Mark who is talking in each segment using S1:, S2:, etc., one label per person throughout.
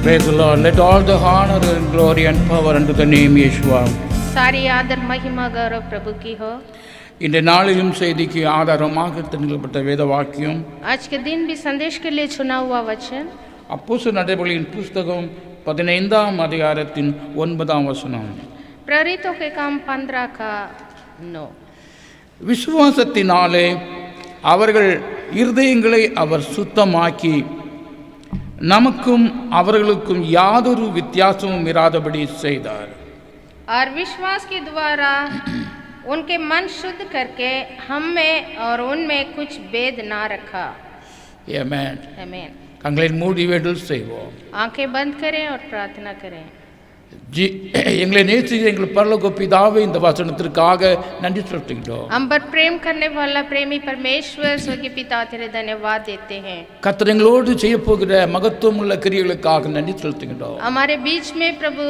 S1: Praise the Lord. Let all the honor and glory and power unto the name Yeshua.
S2: सारी आदर महिमा गौरव प्रभु की हो।
S1: இந்த நாளிலும் செய்திக்கு ஆதாரமாக நிறுவப்பட்ட வேத வாக்கியம்
S2: आज के दिन भी संदेश के लिए चुना हुआ वचन
S1: அப்போஸ்தலர் நடபடிகளின் புஸ்தகம் 15ஆம் அதிகாரத்தின் 9ஆம் வசனம்.
S2: प्रेरितों के काम 15 का 9.
S1: விசுவாசத்தினாலே அவர்கள் இருதயங்களை அவர் சுத்தமாக்கி நமக்கும் அவர்களுக்கும் யாதொரு வித்தியாசமும் இராதபடி செய்தார்.
S2: और विश्वास के द्वारा उनके मन शुद्ध करके हम में और उनमें कुछ भेद ना रखा.
S1: Amen.
S2: Amen.
S1: கண்களை மூடி வேண்டல் செய்வோம்.
S2: आंखें बंद करें और प्रार्थना करें.
S1: எங்களை நேசித்த எங்கள் பரலோக பிதாவே இந்த வசனத்திற்காக நன்றி செலுத்துகிறோம்.
S2: हम पर प्रेम करने वाला प्रेमी परमेश्वर स्वर्गीय पिता तेरे धन्यवाद देते हैं.
S1: கர்த்தர் எங்களோடு செய்ய போகிற மகத்துவமுள்ள கிரியைகளுக்காக நன்றி செலுத்துகிறோம்.
S2: हमारे बीच में प्रभु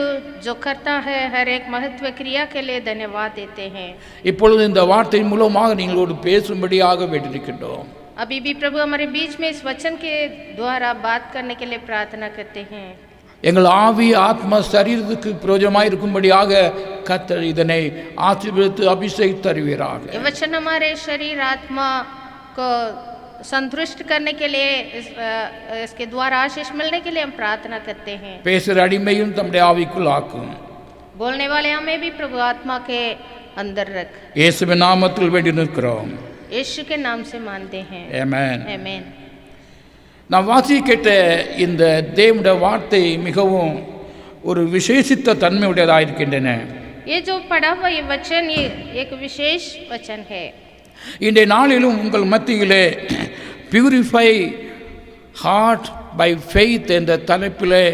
S2: जो करता है हर एक महत्व क्रिया के लिए धन्यवाद देते हैं.
S1: இப்பொழுது இந்த வார்த்தையின் மூலமாக நீங்களோடு பேசும்படியாக வேண்டியிருக்கிறோம்.
S2: अभी भी प्रभु हमारे बीच में इस वचन के द्वारा बात करने के लिए प्रार्थना करते हैं.
S1: எங்கள் ஆவி ஆத்மா சரீரத்துக்கு பிரயோஜனமாய் இருக்கும்படியாக கர்த்தர் இதனை ஆசீர்வதித்து அபிஷேகித்து தருவீராக.
S2: ये वचन हमारे शरीर आत्मा को संतुष्ट करने के लिए इसके द्वारा आशीष मिलने के लिए हम प्रार्थना करते हैं.
S1: பேசுகிற அடிமையும் தம்முடைய ஆவிக்குள் ஆக்கும்.
S2: बोलने वाले हमें भी प्रभु आत्मा के अंदर रख.
S1: இயேசுவின் நாமத்தில் வேண்டி நிற்கிறோம்.
S2: यीशु के नाम से मानते हैं.
S1: ஆமென்.
S2: आमीन.
S1: நான் வாசிக்கிட்ட இந்த தேவனுடைய வார்த்தை மிகவும் ஒரு விசேஷித்த தன்மையுடையதாக இருக்கின்றன.
S2: ये जो पढ़ा हुआ ये वचन ये एक विशेष वचन है.
S1: இன்றைய நாளிலும் உங்கள் மத்தியிலே பியூரிஃபை ஹார்ட் பை ஃபெய்த் என்ற தலைப்பிலே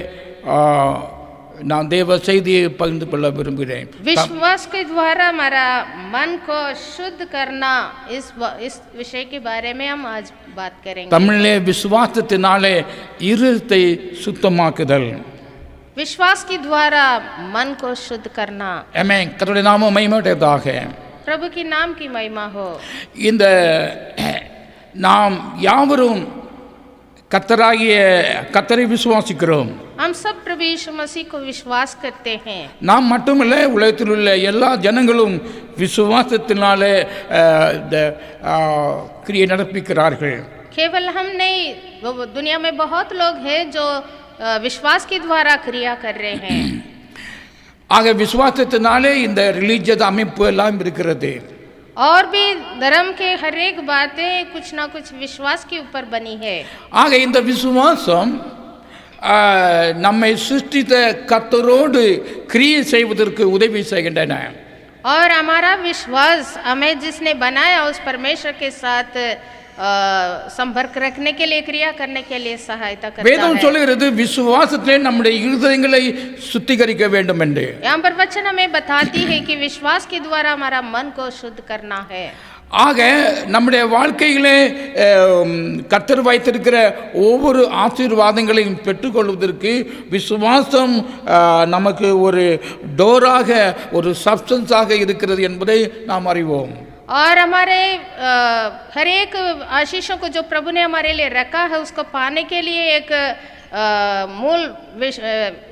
S1: நான் தேவ செய்தியை பகிர்ந்து கொள்ள விரும்புகிறேன்.
S2: विश्वास के द्वारा हमारा मन को शुद्ध करना इस विषय के बारे में हम आज बात करेंगे.
S1: தமிழிலே விசுவாசத்தினாலே இருதயத்தை சுத்தமாக்குதல்.
S2: विश्वास के द्वारा मन को शुद्ध करना.
S1: ஆமென். கர்த்தருடைய நாமம் மகிமையுடையதாக.
S2: प्रभु की नाम की महिमा हो.
S1: இந்த நாம் யாவரும் கர்த்தரை விசுவாசிக்கிறோம்.
S2: हम सब प्रभु यीशु मसीह को विश्वास करते हैं.
S1: நாம் மட்டுமல்ல உலகத்தில் உள்ள எல்லா ஜனங்களும் விசுவாசத்தினாலே கிரியை நடப்பிக்கிறார்கள்.
S2: केवल हम नहीं दुनिया में बहुत लोग हैं जो विश्वास के द्वारा क्रिया कर रहे हैं.
S1: ஆக விசுவாசத்தினாலே இந்த ரிலீஜியஸ் அமைப்பு எல்லாம் இருக்கிறது.
S2: और भी धर्म के हर एक बातें कुछ ना कुछ विश्वास के ऊपर बनी है.
S1: ஆக இந்த விசுவாசம் நம்மை சிருஷ்டித்த கர்த்தரோடு கிரியை செய்வதற்கு உதவி செய்கின்றன.
S2: और हमारा विश्वास हमें जिसने बनाया उस परमेश्वर के साथ संपर्क रखने के लिए, क्रिया करने के लिए सहायता करता
S1: வேதம்
S2: है.
S1: சொல்கிறது விசுவாசத்திலே நம்முடைய இருதயங்களை சுத்திகரிக்க வேண்டும் என்று.
S2: यहाँ पर वचन हमें बताती है कि विश्वास के द्वारा हमारा मन को शुद्ध करना है.
S1: ஆக நம்முடைய வாழ்க்கையிலே கர்த்தர் வைத்திருக்கிற ஒவ்வொரு ஆசீர்வாதங்களையும் பெற்றுக்கொள்வதற்கு விசுவாசம் நமக்கு ஒரு டோராக, ஒரு சப்ஸ்டன்ஸாக இருக்கிறது என்பதை நாம் அறிவோம்.
S2: और हमारे हर एक आशीषों को जो प्रभु ने हमारे लिए रखा है उसको पाने के लिए एक मूल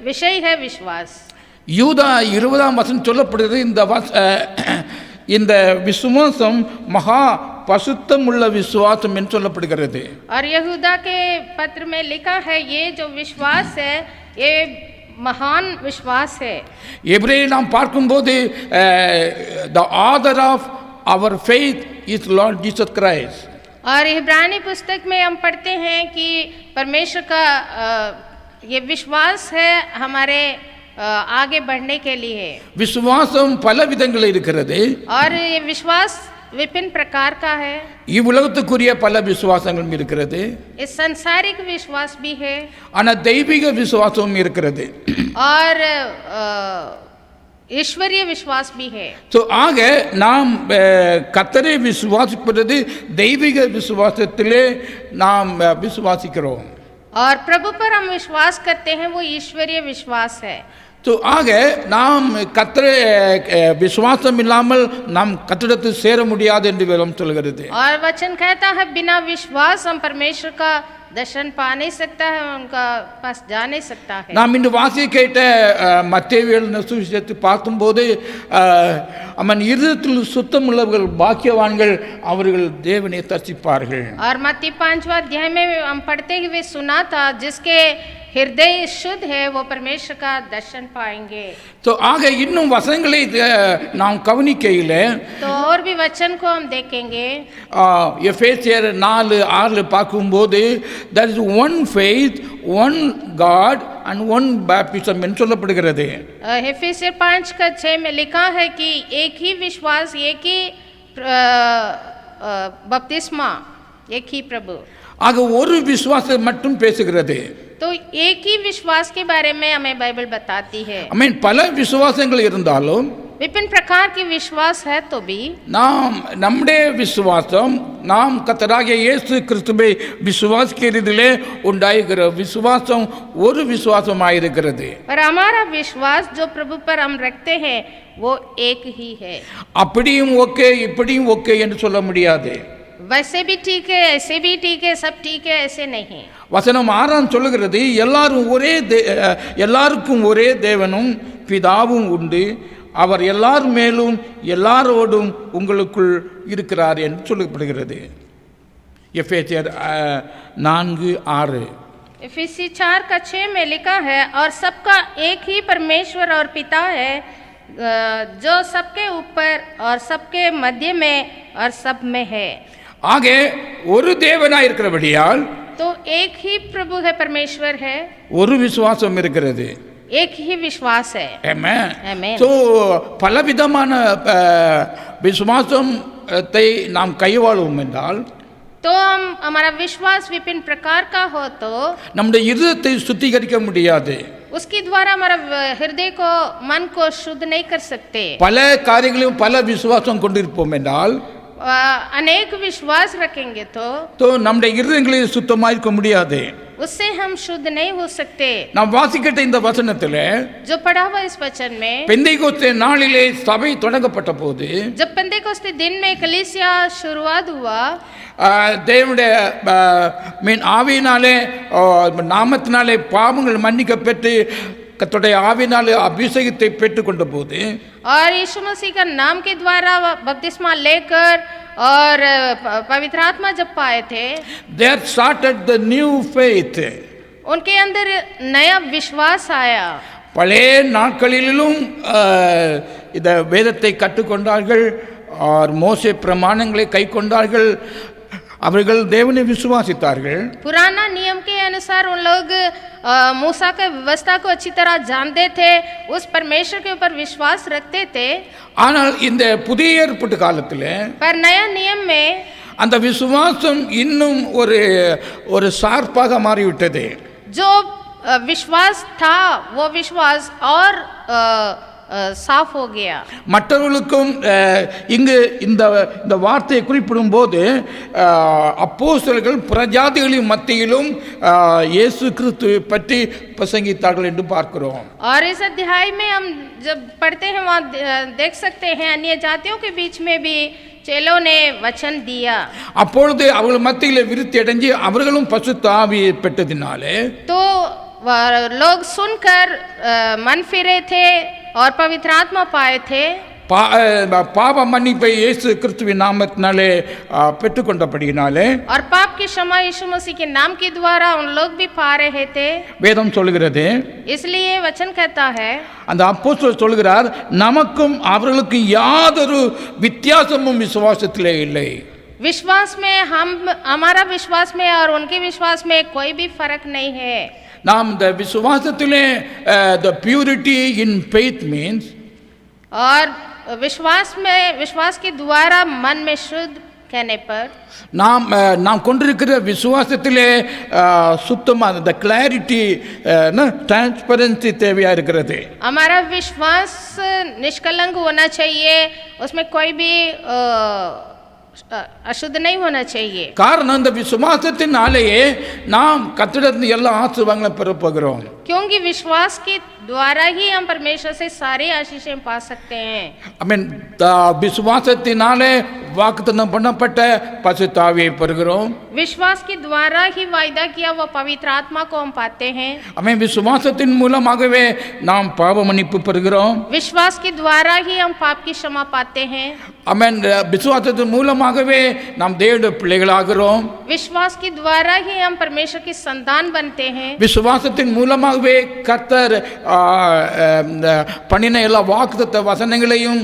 S2: विषय है विश्वास.
S1: யூதா 20ஆம் வசனம் சொல்லப்படுகிறது, இந்த விசுவாசம் மகா பசுத்தமுள்ள விசுவாசம் என்று சொல்லப்படுகிறது.
S2: और यहूदा के पत्र में लिखा है ये जो विश्वास है ये महान विश्वास है.
S1: எபிரேயர் நாம் பார்க்கும்போது the author of our faith is Lord Jesus Christ.
S2: और इब्रानी पुस्तक में हम पढ़ते हैं कि परमेश्वर का ये विश्वास है हमारे आगे बढ़ने के लिए.
S1: விசுவாசம் பல விதங்களில் இருக்கிறது.
S2: और ये विश्वास विभिन्न प्रकार का है.
S1: இவ்வுலகத்துக்குரிய பல விசுவாசங்களும் இருக்கிறது.
S2: इस सांसारिक विश्वास भी है.
S1: ஆனால் தெய்வீக விசுவாசமும் இருக்கிறது.
S2: और ईश्वरीय विश्वास भी है.
S1: ஸோ ஆக நாம் கர்த்தரை விசுவாசிப்பது தெய்வீக விசுவாசத்திலே நாம் விசுவாசிக்கிறோம்.
S2: और प्रभु पर हम विश्वास करते हैं वो ईश्वरीय विश्वास है.
S1: ஸோ ஆக நாம் கர்த்தரை விசுவாசம் இல்லாமல் நாம் கர்த்தரிடத்தில் சேர முடியாது என்று வேதம் சொல்கிறது.
S2: और वचन कहता है बिना विश्वास हम परमेश्वर का दर्शन पा नहीं सकता है, उनका पास जा नहीं सकता है.
S1: நாம் இன்று வாசிக்க கேட்ட மத்தேயு எழுதின சுவிசேஷத்தை பார்க்கும்போது அவன் இருதயத்தில் சுத்தமுள்ளவர்கள் பாக்கியவான்கள், அவர்கள் தேவனை தரிசிப்பார்கள்.
S2: और मत्ती 5वां अध्याय में हम पढ़ते हुए सुना था जिसके हृदय शुद्ध है वो परमेश्वर का दर्शन पाएंगे.
S1: तो ஆக இன்னும் வசனங்களை நாம் கவனிக்கையில்
S2: तो और भी वचन को हम देखेंगे.
S1: எபேசியர் 4:6 பார்க்கும்போது there is one faith, one God and one baptism என்று சொல்லப்படுகிறது.
S2: एफेसियर 5:6 में लिखा है कि एक ही विश्वास, एक ही बपतिस्मा, एक ही प्रभु.
S1: ஆக ஒரு விசுவாசம் மட்டும் பேசுகிறது.
S2: तो एक ही विश्वास के बारे में हमें बाइबल बताती है.
S1: பல விசுவாசங்கள் இருந்தாலும்
S2: विभिन्न प्रकार की विश्वास है तो भी
S1: நாம் நம்முடைய விசுவாசம் நாம் கர்த்தராகிய இயேசு கிறிஸ்துவை விசுவாசிக்கிறதிலே உண்டாகிற விசுவாசம் ஒரு விசுவாசமாயிருக்கிறது.
S2: पर हमारा विश्वास जो प्रभु पर हम रखते हैं वो एक ही है.
S1: அப்படியும் ஓகே இப்படியும் ஓகே என்று சொல்ல முடியாது.
S2: वैसे भी ठीक है, ऐसे भी ठीक है, सब ठीक है, ऐसे नहीं.
S1: வசனம் 6 சொல்லுகிறது, எல்லாருக்கும் ஒரே தேவனும் பிதாவும் உண்டு, அவர் எல்லார் மேலும் எல்லாரோடும் உங்களுக்குள் இருக்கிறார் என்று சொல்லப்படுகிறது. எபேசியர் 4:6.
S2: एफेसी 4:6 में लिखा है और सबका एक ही परमेश्वर और पिता है जो सबके ऊपर और सबके मध्य में और सब में है.
S1: ஆக ஒரு தேவனாய் இருக்கிறபடியால்
S2: तो एक ही प्रभु है, परमेश्वर है,
S1: ஒரு விசுவாசம் இருக்கிறது.
S2: एक ही विश्वास है.
S1: ஆமென்.
S2: ஆமென்.
S1: சோ பலவிதமான விசுவாசத்தை நாம் கையாளுவோம் என்றால்
S2: तो हम हमारा विश्वास विभिन्न प्रकार का हो तो
S1: நம்முடைய இதயத்தை சுத்திகரிக்க முடியாது.
S2: उसके द्वारा हमारा हृदय को, मन को शुद्ध नहीं कर सकते.
S1: பல காரியங்களிலும் பல விசுவாசம் கொண்டிருப்போம் என்றால்
S2: अनेक विश्वास रखेंगे तो
S1: நம்முடைய இருதயங்களை சுத்தமாக இருக்க முடியாது.
S2: उससे हम शुद्ध नहीं हो सकते.
S1: நாம் வாசிக்கிட்ட இந்த வசனத்தில்
S2: जो पढ़ा हुआ इस वचन में
S1: பெந்தைகோஸ்தே நாளிலே சபை தொடங்கப்பட்ட போது
S2: जब पेंतेकोस्ते दिन में कलीसिया शुरुआत हुआ
S1: தேவனுடைய ஆவியினாலே நாமத்தினாலே பாவங்கள் மன்னிக்கப்பட்டு கர்த்தருடைய ஆவியினாலே அபிஷேகத்தை பெற்றுக்கொண்ட போது
S2: और यीशु मसीह का नाम के द्वारा बपतिस्मा लेकर और पवित्र आत्मा जब पाए थे,
S1: there started the new faith.
S2: उनके अंदर नया विश्वास आया.
S1: பழைய நாட்களிலும் இந்த வேதத்தை கற்றுக்கொண்டார்கள், மோசே பிரமாணங்களை கை கொண்டார்கள், அவர்கள் தேவனை விசுவாசித்தார்கள்.
S2: पुराना नियम के अनुसार उन लोग मूसा के व्यवस्था को अच्छी तरह जानते थे, उस परमेश्वर के ऊपर विश्वास रखते थे.
S1: ஆனால் இந்த புதிய ஏற்பாட்டு காலத்தில்
S2: पर नया नियम में
S1: அந்த விசுவாசம் இன்னும் ஒரு சார்பாக மாறிவிட்டது.
S2: जो विश्वास था वो विश्वास और साफ हो गया.
S1: மற்றவர்களுக்கும் இங்கு இந்த வார்த்தையை குறிப்பிடும் போது அப்போஸ்தலர்கள் பிரஜாதிகளின் மத்தியிலும் இயேசு கிறிஸ்துவை பற்றி பிரசங்கித்தார்கள் என்று பார்க்கிறோம்.
S2: और इस अध्याय में हम जब पढ़ते हैं वहाँ देख सकते हैं अन्य जातियों के बीच में भी चेलों ने वचन दिया. அப்பொழுது அவர்கள் மத்தியில் விருத்தி அடைஞ்சு அவர்களும் பரிசுத்த ஆவியை பெற்றதினாலே तो लोग सुनकर मन फिरे थे और पवित्र आत्मा पाए थे. பாவ மன்னிப்பை இயேசு கிறிஸ்துவின் நாமத்தினாலே பெற்றுக்கொண்டபடியினாலே और पाप की क्षमा यीशु मसीह के नाम के द्वारा उन लोग भी पा रहे थे. வேதம் சொல்கிறது, इसलिए वचन कहता है, அந்த அப்போஸ்தலர் சொல்கிறார், நமக்கும் அவர்களுக்கும் யாதொரு வித்தியாசமும் விசுவாசத்திலே இல்லை. विश्वास में हमारा विश्वास में और उनके विश्वास में कोई भी फर्क नहीं है. நாம் இந்த விசுவாசத்திலே the purity in faith means और विश्वास के द्वारा मन में शुद्ध कहने पर நாம் கொண்டிருக்கிற விசுவாசத்திலே சுத்தமான the clarity transparency தேவையா இருக்கிறது. हमारा विश्वास निष्कलंक होना चाहिए, उसमें कोई भी अशुद्ध नहीं होना चाहिए. காரணம் இந்த விசுவாசத்தினாலேயே நாம் கர்த்தரிடத்தில் எல்லா ஆசீர்வாதங்களையும் பெற போகிறோம். क्योंकि विश्वास के द्वारा ही हम परमेश्वर से सारे आशीषें पा सकते हैं. आमीन. विश्वासத்தினாலே வாக்குத்தத்தம் பண்ணப்பட்ட பரிசுத்த ஆவியை பெறுகிறோம். विश्वास के द्वारा ही वायदा किया वो पवित्र आत्मा को हम पाते हैं. आमीन. விசுவாசத்தின் மூலமாகவே நாம் பாவ மன்னிப்பு பெறுகிறோம். विश्वास के द्वारा ही हम पाप की क्षमा पाते हैं. आमीन. விசுவாசத்தின் மூலமாகவே நாம் தேவனுடைய பிள்ளைகளாகிறோம். विश्वास के द्वारा ही हम परमेश्वर की संतान बनते हैं. விசுவாசத்தின் மூலமாகவே கர்த்தர் பண்ணின எல்லா வாக்குத்தத்த வசனங்களையும்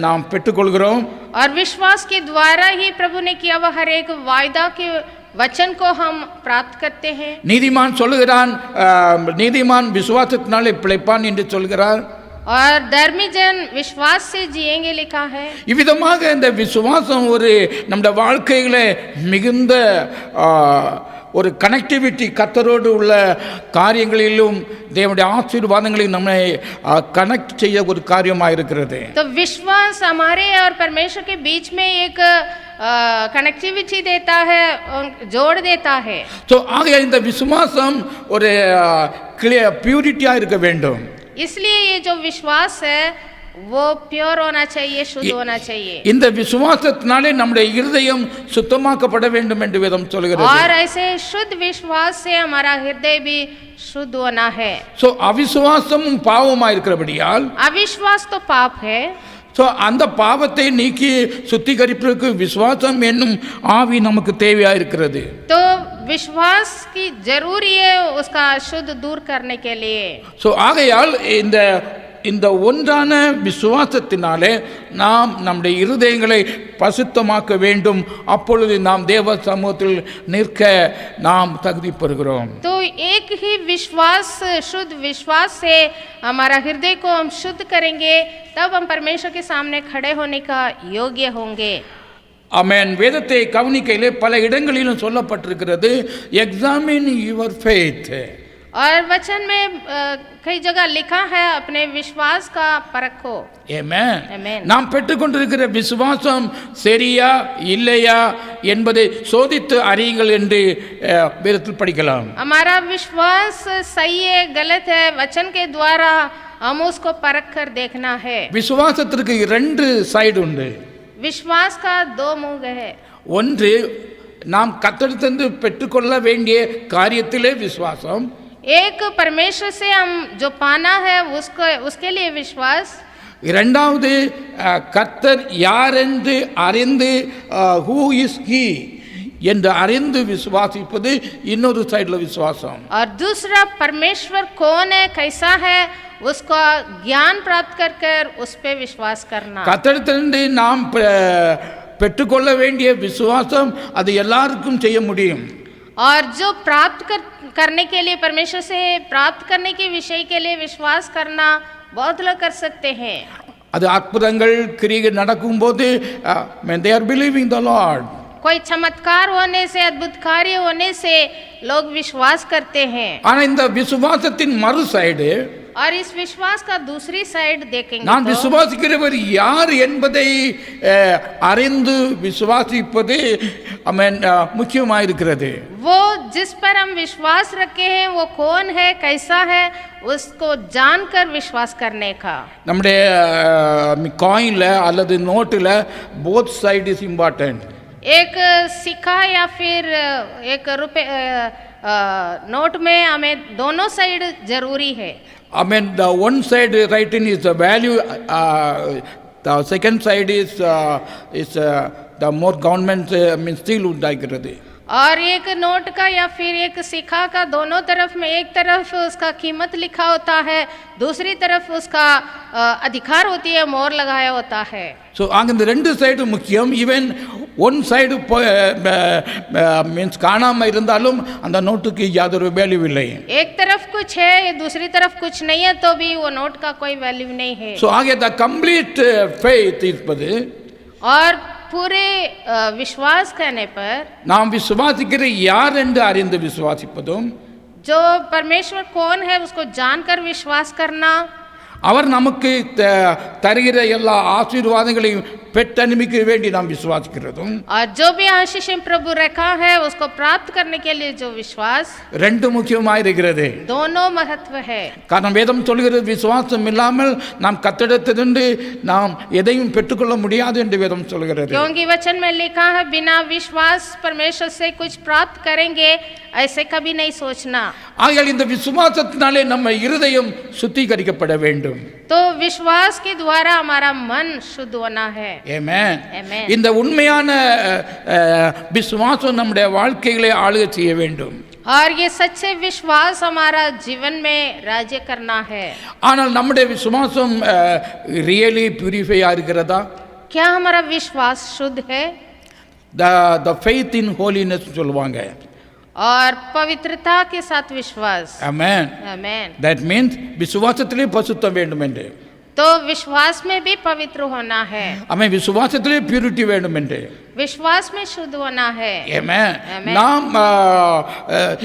S2: நாம் பெற்றுக்கொள்கிறோம். और विश्वास के द्वारा ही प्रभु ने किया वह हर एक वायदा के वचन को हम प्राप्त करते हैं. நீதிமான் சொல்கிறான், நீதிமான் விசுவாசத்தினாலே பிழைப்பான் என்று சொல்கிறார். और धर्मी जन विश्वास से जिएंगे लिखा है. இவ்விதமாக இந்த விசுவாசம் நம்முடைய வாழ்க்கையில மிகுந்த ஒரு கனெக்டிவிட்டி கர்த்தரோடு உள்ள காரியங்களிலும் தேவனுடைய ஆசீர்வாதங்களையும் நம்மை கனெக்ட் செய்ய ஒரு காரியமாக இருக்கிறது. तो विश्वास हमारे और परमेश्वर के बीच में एक कनेक्टिविटी देता है, जोड़ देता है. तो आगे இந்த விசுவாசம் ஒரு பியூரிட்டியா இருக்க வேண்டும். इसलिए ये जो विश्वास है वो प्योर होना चाहिए, शुद्ध होना चाहिए. இந்த விசுவாசத்தினாலே நம்முடைய இருதயம் சுத்தமாக்கப்பட வேண்டும் என்று வேதம் சொல்கிறது. और ऐसे शुद्ध विश्वास से हमारा हृदय भी शुद्ध होना है. सो அவிசுவாசமும் பாவமாய் இருக்கிறபடியால் अविश्वास तो पाप है. ஸோ அந்த பாவத்தை நீக்கி சுத்திகரிப்பதற்கு விசுவாசம் என்னும் ஆவி நமக்கு தேவையா இருக்கிறது. तो विश्वास की जरूरी है उसका शुद्ध दूर करने के लिए. ஸோ ஆகையால் இந்த ஒன்றான விசுவாசத்தினாலே நாம் நம்முடைய இருதயங்களை பரிசுத்தமாக்க வேண்டும். அப்பொழுது நாம் தேவ சமூகத்தில் நிற்க நாம் தகுதி பெறுகிறோம். तो एक ही विश्वास, शुद्ध विश्वास से हमारा हृदय को हम शुद्ध करेंगे, तब हम परमेश्वर के सामने खड़े होने का योग्य होंगे. ஆமென். வேதத்தை கவனிக்கையிலே பல இடங்களிலும் சொல்லப்பட்டிருக்கிறது, எக்ஸாமின் யுவர் ஃபெய்த். और वचन में कई जगह लिखा है अपने विश्वास का परखो. आमेन. நாம் பெற்றுக்கொண்டிருக்கிற விசுவாசம் சரியா இல்லையா என்பதை சோதித்து அறியுங்கள் என்று வேதத்தில் படிக்கலாம். हमारा विश्वास सही है गलत है वचन के द्वारा हम उसको परख कर देखना है. விசுவாசத்திற்கு ரெண்டு சைடு உண்டு. विश्वास का दो मुंह है. ஒன்று நாம் கர்த்தரிடமிருந்து பெற்றுக்கொள்ள வேண்டிய காரியத்திலே விசுவாசம். एक परमेश्वर से हम जो पाना है उसके लिए विश्वास. இரண்டாவது கர்த்தர் யார் என்று அறிந்து ஹூ இஸ் ஹி என்று அறிந்து விசுவாசிப்பது இன்னொரு சைடுல விசுவாசம். और दूसरा परमेश्वर कौन है, कैसा है, उसका ज्ञान प्राप्त कर उस पे विश्वास करना. கர்த்தரிடமிருந்து நாம்
S1: பெற்றுக்கொள்ள வேண்டிய விசுவாசம் அது எல்லாருக்கும் செய்ய முடியும்.
S2: और जो प्राप्त करने के लिए परमेश्वर से प्राप्त करने के विषय के लिए विश्वास करना बहुत लोग कर सकते हैं.
S1: அது அற்புதங்கள் கிரியை நடக்கும்போது they are believing the Lord.
S2: कोई चमत्कार होने से, अद्भुत कार्य होने से लोग विश्वास करते हैं.
S1: ஆனா இந்த விசுவாசத்தின் மறு சைடு,
S2: और इस विश्वास का दूसरी साइड देखेंगे
S1: நான்
S2: तो
S1: விசுவாசிக்கிறவர் யார் என்பதை அறிந்து விசுவாசிப்பது முக்கியமாயிருக்கிறது.
S2: वो जिस पर हम विश्वास रखे हैं वो कौन है, कैसा है, उसको जानकर विश्वास करने का.
S1: நம்முடைய காயின்ல அல்லது நோட்டுல போத் சைடு இஸ் இம்பார்ட்டன்ட்.
S2: एक सिक्का या फिर एक रुपए नोट में हमें दोनों साइड जरूरी है.
S1: the one side writing is the value, the second side is the more government still உண்டாகிறது.
S2: और एक नोट का या फिर एक सिक्का का दोनों तरफ में एक तरफ उसका कीमत लिखा होता है, दूसरी तरफ उसका अधिकार होती है, मोहर लगाया होता है.
S1: ஸோ அங்கே இந்த ரெண்டு சைடு முக்கியம். ஈவன் ஒன் சைடு மீன்ஸ் காணாமல் இருந்தாலும் அந்த நோட்டுக்கு யாதொரு வேல்யூ இல்லை.
S2: एक तरफ कुछ है, दूसरी तरफ कुछ नहीं है, तो भी वो नोट का कोई वैल्यू नहीं है.
S1: ஸோ ஆகிய த கம்ப்ளீட் ஃபெய்த் இருப்பது,
S2: और पूरे विश्वास कहने पर
S1: நாம் விசுவாசிக்கிற யார் என்று அறிந்து விசுவாசிப்பதும்,
S2: जो परमेश्वर कौन है उसको जानकर विश्वास करना,
S1: அவர் நமக்கு தருகிற எல்லா ஆசீர்வாதங்களையும் பெற்றனுமிக்க வேண்டி நாம் விசுவாசிக்கிறதும்,
S2: और जो भी आशीष प्रभु रखा है उसको प्राप्त करने के लिए जो विश्वास,
S1: ரெண்டு முக்கியமாக இருக்கிறது.
S2: दोनों महत्व है.
S1: காரணம் வேதம் சொல்கிறது விசுவாசம் இல்லாமல் நாம் கத்திடத்திலிருந்து நாம் எதையும் பெற்றுக்கொள்ள முடியாது என்று வேதம் சொல்கிறது.
S2: क्योंकि वचन में लिखा है बिना विश्वास परमेश्वर से कुछ प्राप्त करेंगे ऐसे कभी नहीं सोचना.
S1: ஆகையால் இந்த விசுவாசத்தினாலே நம்ம இருதயம் சுத்திகரிக்கப்பட வேண்டும்.
S2: तो विश्वास के द्वारा हमारा मन शुद्ध होना है.
S1: ஆமென்.
S2: Amen.
S1: இந்த உண்மையான விசுவாசம் நம்முடைய வாழ்க்கைகளை ஆளுகை செய்ய வேண்டும்.
S2: और ये सच्चे विश्वास हमारा जीवन में राज्य करना है.
S1: ஆனால் நம்முடைய விசுவாசம் ரியலி பியூரிஃபை ஆகிறதா?
S2: क्या हमारा विश्वास शुद्ध है?
S1: the faith in holiness சொல்லுவாங்க.
S2: और पवित्रता के साथ विश्वास.
S1: ஆமென்.
S2: आमेन.
S1: that means விசுவாசத்திலே பரிசுத்தம் வேண்டும் என்று.
S2: तो विश्वास में भी पवित्र होना है.
S1: ஆமென். விசுவாசத்திலே பியூரிட்டி வேண்டும் என்று.
S2: विश्वास में शुद्ध होना है.
S1: ஆமென்.
S2: Amen.
S1: நாம்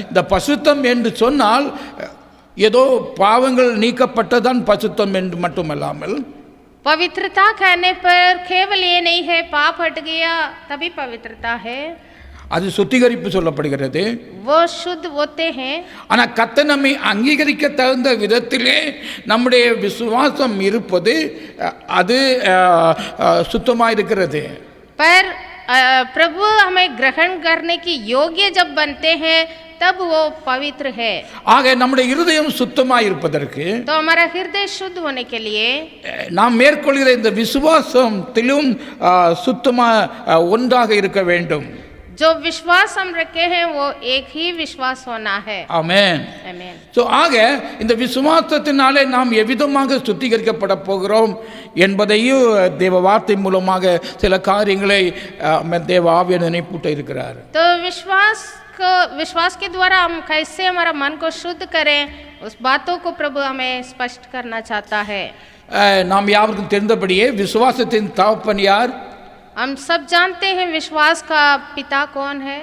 S1: இந்த பரிசுத்தம் என்று சொன்னால் ஏதோ பாவங்கள் நீக்கப்பட்டதான் பரிசுத்தம் என்று மட்டுமல்லாமல்,
S2: पवित्रता कहने पर केवल ये नहीं है पाप हट गया तभी पवित्रता है.
S1: அது சுத்திகரிப்பு சொல்லப்படுகிறது.
S2: वो शुद्ध होते हैं.
S1: ஆனால் கர்த்தர் நம்மை அங்கீகரிக்க தகுந்த விதத்திலே நம்முடைய விசுவாசம் இருப்பது அது சுத்தமாக இருக்கிறது.
S2: पर प्रभु हमें ग्रहण करने की योग्य जब बनते हैं तब वो पवित्र है.
S1: ஆக நம்முடைய இருதயம் சுத்தமாக இருப்பதற்கு,
S2: तो हमारा हृदय शुद्ध होने के लिए
S1: நாம் மேற்கொள்கிற இந்த விசுவாசத்திலும் சுத்தமாக ஒன்றாக இருக்க வேண்டும்.
S2: जो विश्वास हम रखे हैं वो एक ही विश्वास होना है.
S1: ஆமென்.
S2: आमेन.
S1: ஸோ ஆக இந்த விசுவாசத்தினாலே நாம் எவ்விதமாக சுத்திகரிக்கப்பட போகிறோம் என்பதையும் தேவ வார்த்தை மூலமாக சில காரியங்களை தேவ ஆவியானவர் நினைப்பூட்ட இருக்கிறார்.
S2: तो विश्वास के द्वारा हम कैसे हमारा मन को शुद्ध करें उस बातों को प्रभु हमें स्पष्ट करना चाहता है.
S1: நாம் யாருக்கும் தெரிந்தபடியே விசுவாசத்தின் தகப்பன் யார்?
S2: हम सब जानते हैं विश्वास का पिता कौन है.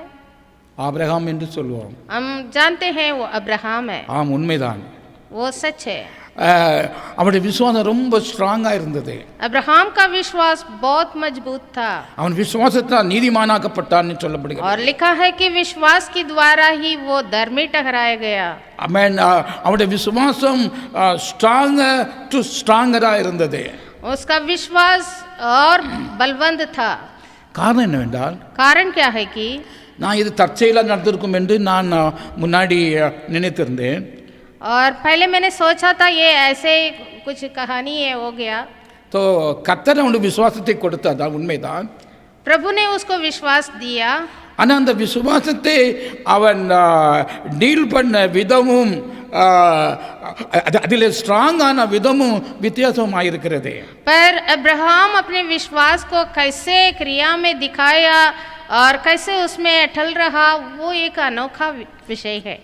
S1: ஆபிரகாம் என்று சொல்லுவோம்.
S2: हम जानते हैं वो अब्राहम है.
S1: ஆம், உண்மைதான்.
S2: वो सच है.
S1: அவனுடைய விசுவாசம் ரொம்ப ஸ்ட்ராங்காக இருந்தது.
S2: अब्राहम का विश्वास बहुत मजबूत था.
S1: அவன் விசுவாசத்தால் நீதிமானாக்கப்பட்டான்னு சொல்லப்படுகிறது.
S2: और लिखा है कि विश्वास के द्वारा ही वो धर्मी ठहराया गया.
S1: ஆமென். அவனுடைய விசுவாசம் ஸ்ட்ராங்கராக இருந்தது.
S2: उसका विश्वास और बलवंत था.
S1: காரணம் என்னவென்றால்,
S2: कारण क्या है कि
S1: நான் இது தற்செயலாக நடந்திருக்கும் என்று நான் முன்னாடி நினைத்திருந்தேன்.
S2: और पहले मैंने सोचा था ये ऐसे कुछ कहानी है हो गया.
S1: तो கர்த்தர் அவனுக்கு விசுவாசத்தை கொடுத்ததா உண்மைதான்.
S2: प्रभु ने उसको विश्वास दिया.
S1: ஆனால் அந்த விசுவாசத்தை அவன் டீல் பண்ண விதமும் அதில் ஸ்ட்ராங்கான விதமும் வித்தியாசமாக இருக்கிறது.
S2: पर अब्राहम अपने विश्वास को कैसे क्रिया में दिखाया और कैसे उसमें अटल रहा, वो एक अनोखा विषय है.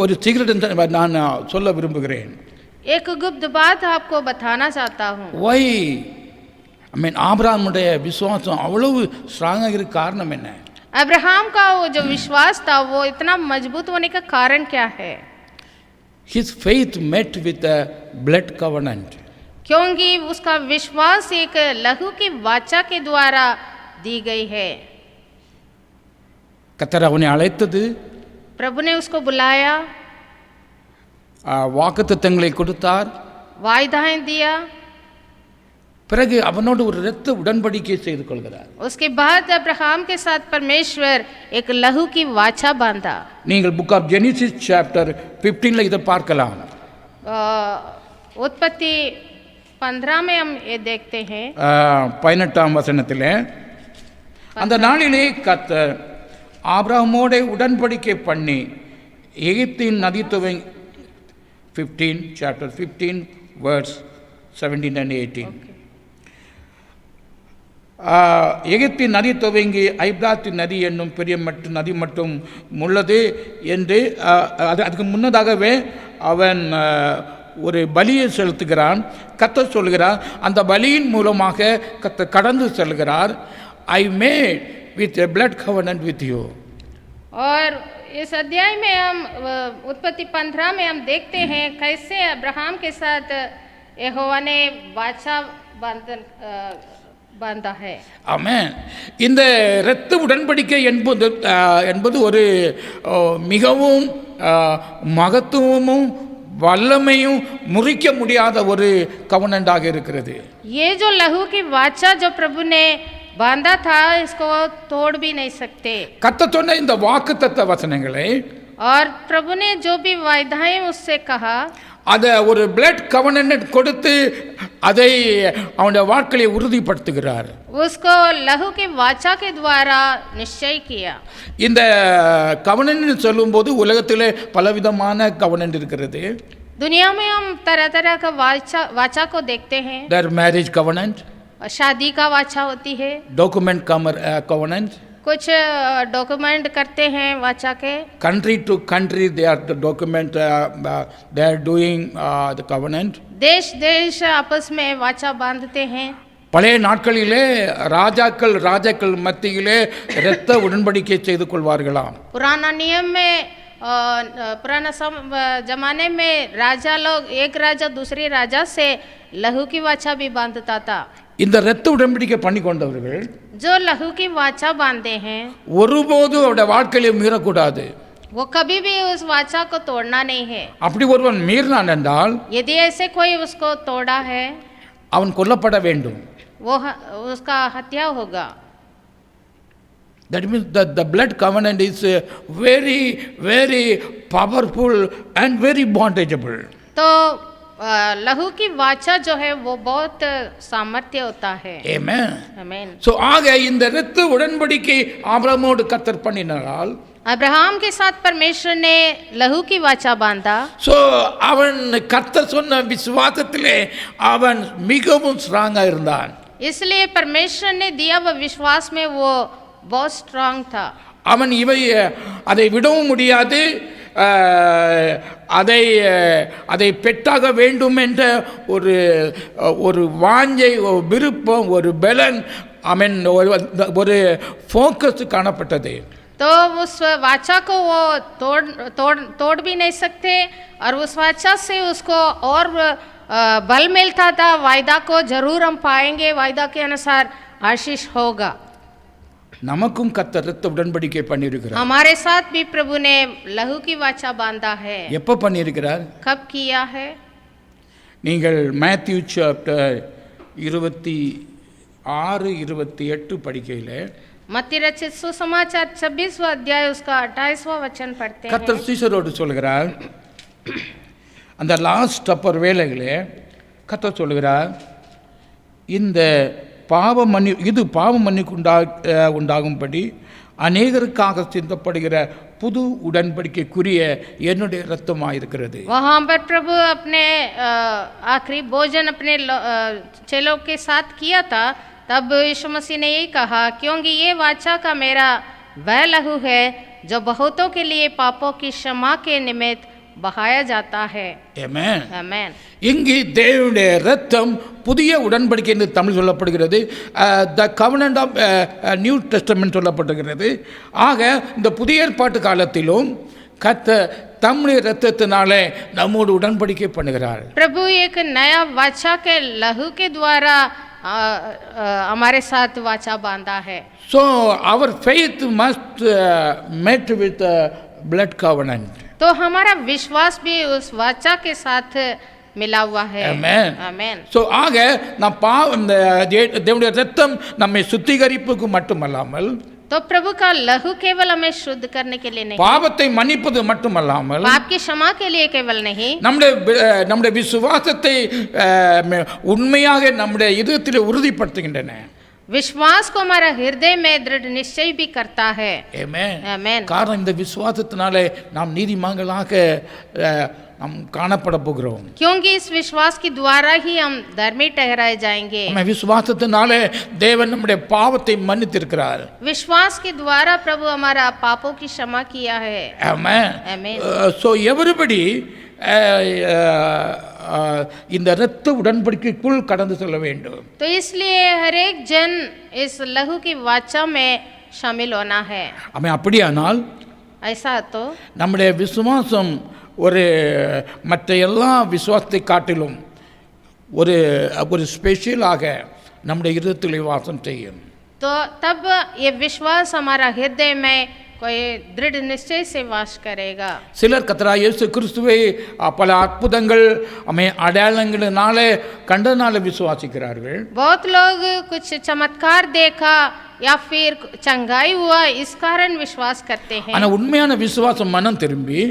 S1: ஒரு சீக்கிரம் நான் சொல்ல விரும்புகிறேன்.
S2: एक गुप्त बात आपको बताना चाहता हूँ.
S1: Why? ஆபிரகாமுடைய விசுவாசம் அவ்வளவு ஸ்ட்ராங்காக இருக்க காரணம் என்ன?
S2: अब्राहम का वो जो विश्वास था वो इतना मजबूत होने का कारण क्या है?
S1: His faith met with a blood covenant.
S2: क्योंकि उसका विश्वास एक लहू की वाचा के द्वारा दी गई है.
S1: கர்த்தர் அவனை அழைத்தது,
S2: प्रभु ने उसको बुलाया,
S1: வாக்குத்தத்தங்களை கொடுத்தார்,
S2: वायदाएं दिया,
S1: பிறகு அவனோடு ஒரு இரத்த உடன்படிக்கை செய்து கொள்கிறார்.
S2: उसके बाद अब्राहम के साथ परमेश्वर एक लहू की वाचा बांधा.
S1: நீங்கள் புக் ஆஃப் ஜெனிசிஸ் சாப்டர் 15ல இதை பார்க்கலாம்.
S2: उत्पत्ति 15 में हम ये देखते हैं.
S1: 18ஆம் வசனத்திலே, அந்த நாளிலே கர்த்தர் ஆபிரகாமோடு உடன்படிக்கை பண்ணி எகிப்தின் நதி துவங்கி 15 chapter 15 verse 17 and 18. எகிப்தின் நதி துவங்கி ஐப்ராத்து நதி என்னும் பெரிய நதி மட்டும் உள்ளது என்று அதுக்கு முன்னதாகவே அவன் ஒரு பலியை செலுத்துகிறான். கர்த்தர் சொல்கிறார், அந்த பலியின் மூலமாக கர்த்தர் கடந்து செல்கிறார். I made with a blood கவர்னன்ட் with you.
S2: और इस अध्याय में हम उत्पत्ति 15 में हम देखते हैं कैसे अब्राहम के साथ यहोवा ने वाचा बांधा है.
S1: ஆமென். இந்த இரத்த உடன்படிக்கை என்பது ஒரு மிகவும் மகத்துவமும் வல்லமையும் முறிக்க முடியாத ஒரு கவனண்டாக இருக்கிறது.
S2: ये जो लहू की वाचा जो प्रभु ने बांधा था, इसको तोड़ भी नहीं सकते.
S1: கர்த்தர் சொன்ன இந்த வாக்குத்தத்த வசனங்களை,
S2: और प्रभु ने जो भी वायदाएं उससे कहा,
S1: அதை ஒரு பிளட் கவர்னன்ட் கொடுத்து அதை அவனுடைய வாழ்க்கையை உறுதிப்படுத்துகிறார்.
S2: उसको लहू के वाचा के द्वारा निश्चय किया. இந்த
S1: கவர்னன்ட் சொல்லும்போது உலகத்திலே பலவிதமான கவர்னன்ட் இருக்கிறது.
S2: दुनिया में हम तरह तरह का वाचा को देखते हैं.
S1: देयर मैरिज कवनेंट,
S2: शादी का वाचा होती है.
S1: डॉक्यूमेंट कवनेंट,
S2: कुछ डॉक्यूमेंट करते हैं वाचा के. Country
S1: to country they are the document, they are doing the covenant.
S2: देश देश आपस में वाचा बांधते हैं.
S1: பழைய நாட்களிலே ராஜாக்கள் மத்தியிலே இரத்த உடன்படிக்கை செய்து கொள்வார்களாம்.
S2: पुराना नियम में पुराना जमाने में राजा लोग एक राजा दूसरे राजा से लहू की वाचा भी बांधता था.
S1: இந்த இரத்த உடன்படிக்கை பண்ணி கொண்டவர்கள்
S2: जो लहू की वाचा बांधे हैं
S1: ஒருபோதும் அவருடைய வாழ்க்கையில மீறக்கூடாது.
S2: वो कभी भी उस वाचा को तोड़ना नहीं है.
S1: அப்படி ஒருவன் மீறினான் என்றால்,
S2: यदि ऐसे कोई उसको तोड़ा है,
S1: அவன் கொல்லப்பட வேண்டும்.
S2: वो उसका हत्या होगा.
S1: That means that the blood covenant is very very powerful and very bondageable.
S2: तो लहू की वाचा जो है वो बहुत सामर्थ्य होता है.
S1: Amen.
S2: Amen.
S1: So ஆக இந்த இரத்த உடன்படிக்கை ஆபிரகாமோடு கர்த்தர் பண்ணினார்.
S2: अब्राहम के साथ परमेश्वर ने लहू की वाचा बांधा.
S1: So அவன் கர்த்தர் சொன்ன விசுவாசத்திலே அவன் மிகவும் ஸ்ட்ராங்கா இருந்தான்.
S2: इसलिए परमेश्वर ने दिया वह विश्वास में वो बहुत स्ट्रांग था.
S1: அவன் அதை விடவும் முடியாது, அதை பெற்றாக வேண்டும் என்ற ஒரு வாஞ்சை, ஒரு விருப்பம், ஒரு பலன், ஒரு ஃபோக்கஸ் காணப்பட்டது.
S2: तो उस वाचा को वो तोड़ भी नहीं सकते और उस वाचा से उसको और बल मिलता था. वायदा को जरूर हम पाएंगे, वायदा के अनुसार आशीष होगा.
S1: நமக்கும் கர்த்தர் இரத்த உடன்படிக்கை பண்ணியிருக்கிறார்.
S2: हमारे साथ भी प्रभु ने लहू की वाचा बांधा है.
S1: எப்போ பண்ணியிருக்கிறார்?
S2: कब किया है?
S1: நீங்கள் மேத்யூ சாப்டர் 26-28 படிக்கையிலே
S2: मत्ती रचित सुसमाचार 26वां अध्याय उसका 28वां वचन पढ़ते हैं.
S1: கர்த்தர் சீஷரோடு சொல்கிறார், அந்த லாஸ்ட் அப்பர் வேளையிலே கர்த்தர் சொல்கிறார், இந்த இது பாவ மன்னிக்கு உண்டாகும்படி அநேகருக்காக சிந்தப்படுகிற புது உடன்படிக்கைக்குரிய என்னுடைய இரத்தமாயிருக்கிறது.
S2: वहाँ पर प्रभु अपने आखिरी भोजन अपने चेलों के साथ किया था, तब यीशु मसीह ने यही कहा, क्योंकि ये वाचा का मेरा वह लहू है जो बहुतों के लिए पापों की क्षमा के निमित्त बहाया जाता है.
S1: ஆமென்.
S2: आमेन.
S1: இங்கு தேவனுடைய இரத்தம் புதிய உடன்படிக்கை என்று தமிழ் சொல்லப்படுகிறது. த கவர்னன்ட் ஆஃப் நியூ டெஸ்டமெண்ட் சொல்லப்படுகிறது. ஆக இந்த புதிய ஏற்பாட்டு காலத்திலும் கர்த்தர் தம்முடைய இரத்தத்தினாலே நம்மோடு உடன்படிக்கை பண்ணுகிறார்.
S2: प्रभु एक नया वाचा के लहू के द्वारा हमारे साथ वाचा बांधा है.
S1: So our faith must met with the blood covenant.
S2: तो हमारा विश्वास भी उस वाचा के साथ मिला हुआ है.
S1: Amen.
S2: आमेन.
S1: So ஆக நம் இந்த தேவனுடைய இரத்தம் நம்மை சுத்திகரிப்புக்கு மட்டுமல்லாமல்,
S2: तो प्रभु का लहू केवल हमें शुद्ध करने के लिए नहीं,
S1: பாவத்தை மன்னிப்பது மட்டுமல்லாமல்,
S2: पाप की क्षमा के लिए केवल नहीं,
S1: நம்முடைய விசுவாசத்தை உண்மையாக நம்முடைய இதயத்தில் உறுதிப்படுத்துகின்றன.
S2: विश्वास को हमारा हृदय में दृढ़ निश्चय भी करता है.
S1: ஆமென்.
S2: आमेन.
S1: காரணம் இந்த விசுவாசத்தினாலே நாம் நீதிமான்களாக நாம் காணப்பட போகிறோம்.
S2: क्योंकि इस विश्वास के द्वारा ही हम धर्मी ठहराए जाएंगे.
S1: நம்ம விசுவாசத்தினாலே தேவன் நம்முடைய பாவத்தை மன்னித்திருக்கிறார்.
S2: विश्वास के द्वारा प्रभु हमारा पापों की क्षमा किया है.
S1: ஆமென்.
S2: आमेन.
S1: So everybody இந்த இரத்த உடன்படிக்கைக்குள் கடந்து செல்ல வேண்டும்.
S2: तो इसलिए हर एक जन इस लहू की वाचा में शामिल होना है.
S1: ஆமென். அப்படியானால்
S2: ऐसा तो
S1: நம்முடைய விசுவாசம் ஒரு மற்ற எல்லா விசுவாசத்தை காட்டிலும் ஒரு ஒரு ஸ்பெஷலாக நம்முடைய இதயத்தில் வாசம் செய்யும்.
S2: तो तब ये विश्वास हमारा हृदय में कोई दृढ़ निश्चय से वास करेगा.
S1: சிலர் கர்த்தராகிய இயேசு கிறிஸ்துவை பல அற்புதங்கள் அடையாளங்களினாலே கண்டனால விசுவாசிக்கிறார்கள்.
S2: बहुत लोग कुछ चमत्कार देखा या फिर चंगाई हुआ इस कारण विश्वास करते हैं.
S1: ஆனால் உண்மையான விசுவாசம் மனம் திரும்பி,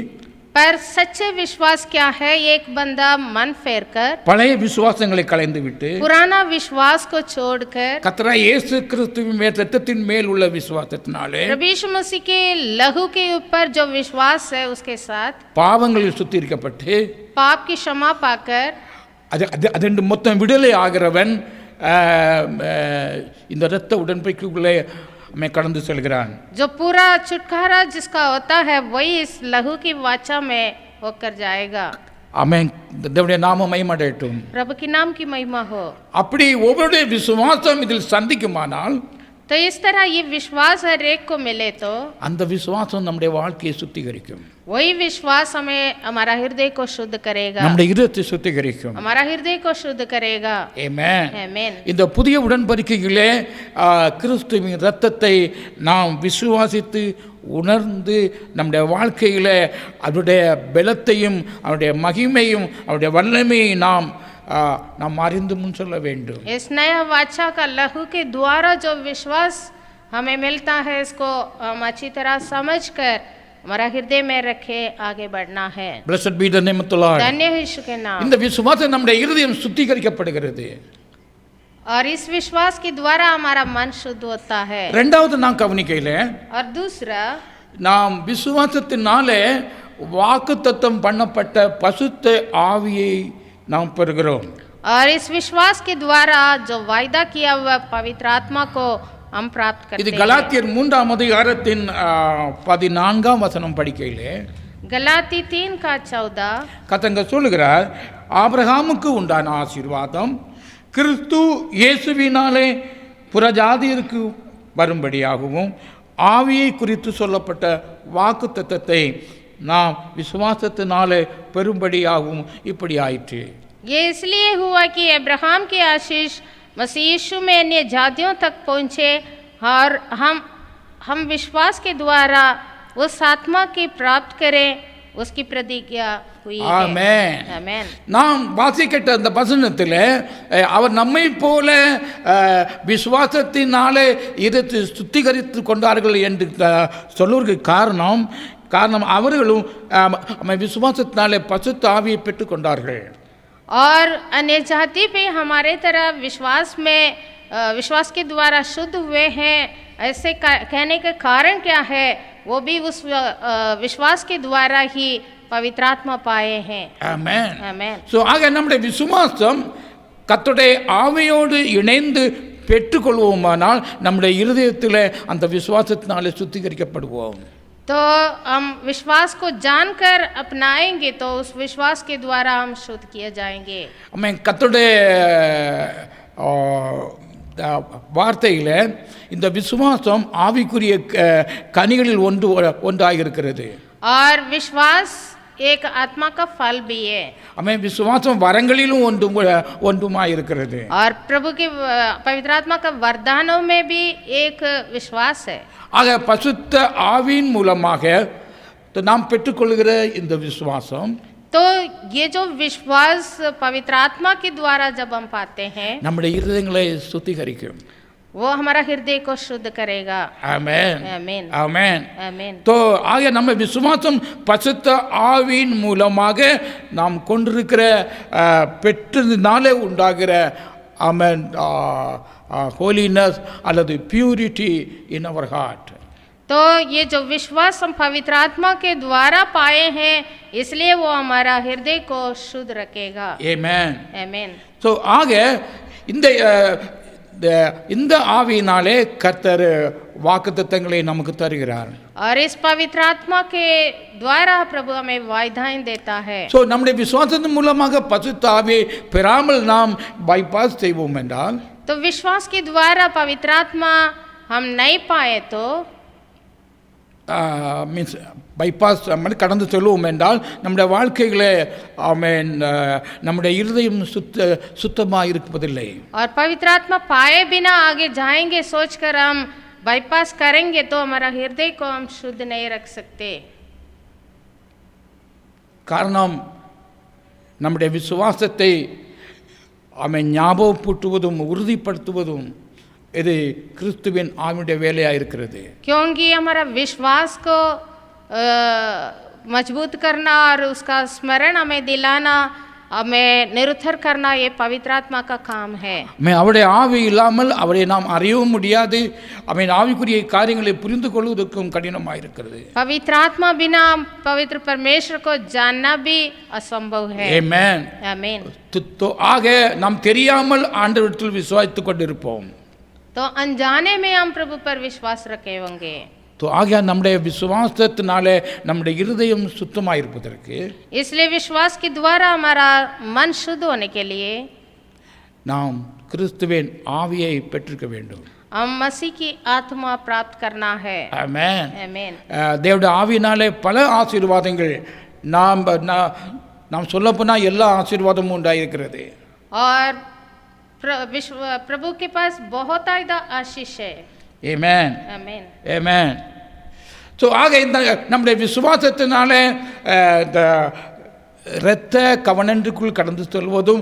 S2: पर सच्चे विश्वास क्या है? एक बंदा मन फेर कर
S1: பழைய விசுவாசங்களை களைந்து விட்டு
S2: पुराना विश्वास को छोड़कर
S1: கர்த்தராகிய இயேசு கிறிஸ்துவின் மேல் இரத்தத்தின் மேல் உள்ள விசுவாசத்தினாலே
S2: प्रभु यीशु मसीह के लहू के ऊपर जो विश्वास है उसके साथ
S1: பாவங்களில் சுத்திகரிக்கப்பட்டு
S2: पाप की क्षमा पाकर
S1: அதென்று மொத்தம் விடுதலை ஆகிறவன் இந்த இரத்த உடன்படிக்கைக்குள்ளே கடந்து செல்கிறான்.
S2: जो पूरा छुटकारा जिसका होता है वही इस लहू की वाचा में होकर जाएगा.
S1: ஆமென். தேவனுடைய நாமம் மகிமையடையட்டும்.
S2: प्रभु के नाम की महिमा हो.
S1: அப்படி ஒவ்வொருடைய விசுவாசம் இதில் சந்திக்குமானால்,
S2: तो इस तरह ये विश्वास हर एक को मिले तो
S1: அந்த விசுவாசம் நம்முடைய வாழ்க்கையை சுத்திகரிக்கும்.
S2: वही विश्वास हमें हमारा हृदय को शुद्ध करेगा.
S1: நம்முடைய இதயத்தை சுத்திகரிக்கும்.
S2: हमारा हृदय को शुद्ध करेगा.
S1: ஆமென்.
S2: आमेन.
S1: இந்த புதிய உடன்படிக்கையிலே கிறிஸ்துவின் இரத்தத்தை நாம் விசுவாசித்து உணர்ந்து நம்முடைய வாழ்க்கையில் அவருடைய பலத்தையும் அவருடைய மகிமையும் அவருடைய வல்லமையை நாம் அறிந்து முன் சொல்ல வேண்டும்.
S2: इस नया वाचा का लहू के द्वारा जो विश्वास हमें मिलता है इसको हम अच्छी तरह समझकर हमारा हृदय में रखे आगे बढ़ना है.
S1: Blessed be the name of the Lord.
S2: धन्य है यीशु के नाम.
S1: இந்த விசுவாசம் நம்முடைய இருதயம் சுத்திகரிக்கப்படுகிறது.
S2: और इस विश्वास के द्वारा हमारा मन शुद्ध होता है.
S1: இரண்டாவது நாம் கவனிக்கையில
S2: और दूसरा
S1: நாம் விசுவாசத்தினாலே வாக்குத்தத்தம் பண்ணப்பட்ட பசுத்த ஆவியை நாம் பெறுகிறோம்.
S2: और इस विश्वास के द्वारा जो वायदा किया हुआ पवित्र आत्मा को हम प्राप्त करते
S1: இது
S2: हैं.
S1: கலாத்தியர் 3ஆம் அதிகாரத்தின் 14ஆம் வசனம் படிக்கையிலே
S2: गलाती 3:14
S1: கர்த்தங்க சொல்லுகிறார், ஆபிரகாமுக்கு உண்டான ஆசீர்வாதம் கிறிஸ்து இயேசுவினாலே புறஜாதியருக்கு வரும்படியாகவும் ஆவியை குறித்து சொல்லப்பட்ட வாக்குத்தத்தத்தை நாம் விசுவாசத்தினாலே பெறும்படியாகவும் இப்படி ஆயிற்று.
S2: ये इसलिए हुआ कि अब्राहम की आशीष मसीह यीशु में अन्य जातियों तक पहुँचे और हम विश्वास के द्वारा उस आत्मा की प्राप्त करें, उसकी प्रतिज्ञा हुई है.
S1: ஆமென்.
S2: आमेन.
S1: நாம் வாசிக்கிட்ட அந்த வசனத்தில் அவர் நம்மை போல விசுவாசத்தினாலே இதை சுத்திகரித்து கொண்டார்கள் என்று சொல்லுவதற்கு காரணம் அவர்களும் விசுவாசத்தினாலே பசுத்த ஆவியை பெற்றுக் கொண்டார்கள்.
S2: और अन्य जाति भी हमारे तरह विश्वास के द्वारा शुद्ध हुए हैं. ऐसे कहने का कारण क्या है? वो भी उस विश्वास के द्वारा ही पवित्र आत्मा पाए हैं।
S1: ஆமென்.
S2: आमेन।
S1: ஸோ ஆக நம்முடைய விசுவாசம் கர்த்தருடைய ஆவியோடு இணைந்து பெற்றுக்கொள்வோமானால் நம்முடைய இருதயத்தில் அந்த விசுவாசத்தினாலே சுத்திகரிக்கப்படுவோம்.
S2: तो हम विश्वास को जानकर अपनाएंगे तो उस विश्वास के द्वारा हम शुद्ध किए जाएंगे।
S1: ஆமென். கர்த்தருடைய வார்த்தையில் இந்த விசுவாசம் ஆவிக்குரிய கனிகளில் ஒன்றாக இருக்கிறது.
S2: और विश्वास एक आत्मा का फल भी है।
S1: ஆமென். விசுவாசம் வரங்களிலும் ஒன்றுமாய் இருக்கிறது.
S2: और प्रभु के पवित्र आत्मा का वरदानों में भी एक विश्वास है।
S1: ஆக பசுத்த ஆவியின் மூலமாக நாம் பெற்றுக்கொள்கிற இந்த விசுவாசம்
S2: तो ये जो विश्वास पवित्र आत्मा के द्वारा जब हम पाते हैं
S1: நம்முடைய இருதயங்களை சுத்திகரிக்கும்.
S2: वो हमारा हृदय को शुद्ध करेगा।
S1: ஆமென்.
S2: आमीन।
S1: ஆமென்.
S2: आमीन।
S1: तो ஆக நம்ம விசுவாசம் பசுத்த ஆவியின் மூலமாக நாம் கொண்டிருக்கிற பெற்றதுனாலே உண்டாகிற ஆமென் ஹோலினஸ் அல்லது பியூரிட்டி இன் அவர் ஹார்ட்.
S2: तो ये जो विश्वास हम पवित्र आत्मा के द्वारा पाए हैं इसलिए वो हमारा हृदय को शुद्ध रखेगा।
S1: ஆமென்.
S2: आमीन।
S1: ஸோ ஆக இந்த ஆவியினாலே கர்த்தர் வாக்குத்தத்தங்களை நமக்கு தருகிறார்.
S2: और इस पवित्र आत्मा के द्वारा प्रभु हमें वायदाएं देता है।
S1: ஸோ நம்முடைய விசுவாசத்தின் மூலமாக பசுத்த ஆவியை பெறாமல் நாம் பைபாஸ் செய்வோம் என்றால்
S2: तो विश्वास के द्वारा पवित्र आत्मा हम नहीं पाए तो
S1: மீன்ஸ் பைபாஸ் கடந்து செல்வோம் என்றால் நம்முடைய வாழ்க்கைகளே ஆமென் நம்முடைய இருதயம் சுத்தமாக இருப்பதில்லை.
S2: और पवित्र आत्मा पाए बिना आगे जाएंगे सोचकर हम बाईपास करेंगे तो हमारा हृदय को हम शुद्ध नहीं रख सकते।
S1: காரணம் நம்முடைய விசுவாசத்தை ஆமென் ஞாபகப்படுத்துவதும் உறுதிப்படுத்துவதும் இது கிறிஸ்துவின் ஆவியுடைய வேலையாக இருக்கிறது.
S2: क्योंकि हमारा विश्वास को मजबूत करना और उसका स्मरण हमें दिलाना हमें निरुत्तर करना ये पवित्र आत्मा का काम है।
S1: அவருடைய ஆவி இல்லாமல் அவரை நாம் அறியவும் முடியாது. அவன் ஆவிக்குரிய காரியங்களை புரிந்து கொள்வதற்கும் கடினமாக இருக்கிறது.
S2: पवित्र आत्मा बिना पवित्र परमेश्वर को जानना भी असंभव है।
S1: ஆமென்.
S2: आमीन।
S1: तो ஆக நாம் தெரியாமல் ஆண்டவரிடத்தில் விசுவாசித்துக் கொண்டிருப்போம்.
S2: तो अनजाने में हम प्रभु पर विश्वास रखे होंगे।
S1: तो ஆக நம்முடைய விசுவாசத்தினாலே நம்முடைய இருதயம் சுத்தமாக இருப்பதற்கு
S2: इसलिए विश्वास के द्वारा हमारा मन शुद्ध होने के लिए
S1: நாம் கிறிஸ்துவின் ஆவியை பெற்றிருக்க வேண்டும்.
S2: हम मसीह की आत्मा प्राप्त करना है।
S1: ஆமென்.
S2: आमीन।
S1: தேவனுடைய ஆவியினாலே பல ஆசீர்வாதங்கள் நாம் சொல்லப்போனால் எல்லா ஆசீர்வாதமும் உண்டாயிருக்கிறது.
S2: और प्रभु के पास बहुत आयदा आशीष है।
S1: ஆமென்.
S2: आमीन।
S1: ஆமென். ஸோ ஆக இந்த நம்முடைய விசுவாசத்தினாலே இந்த இரத்த கவனன்றுக்குள் கடந்து செல்வதும்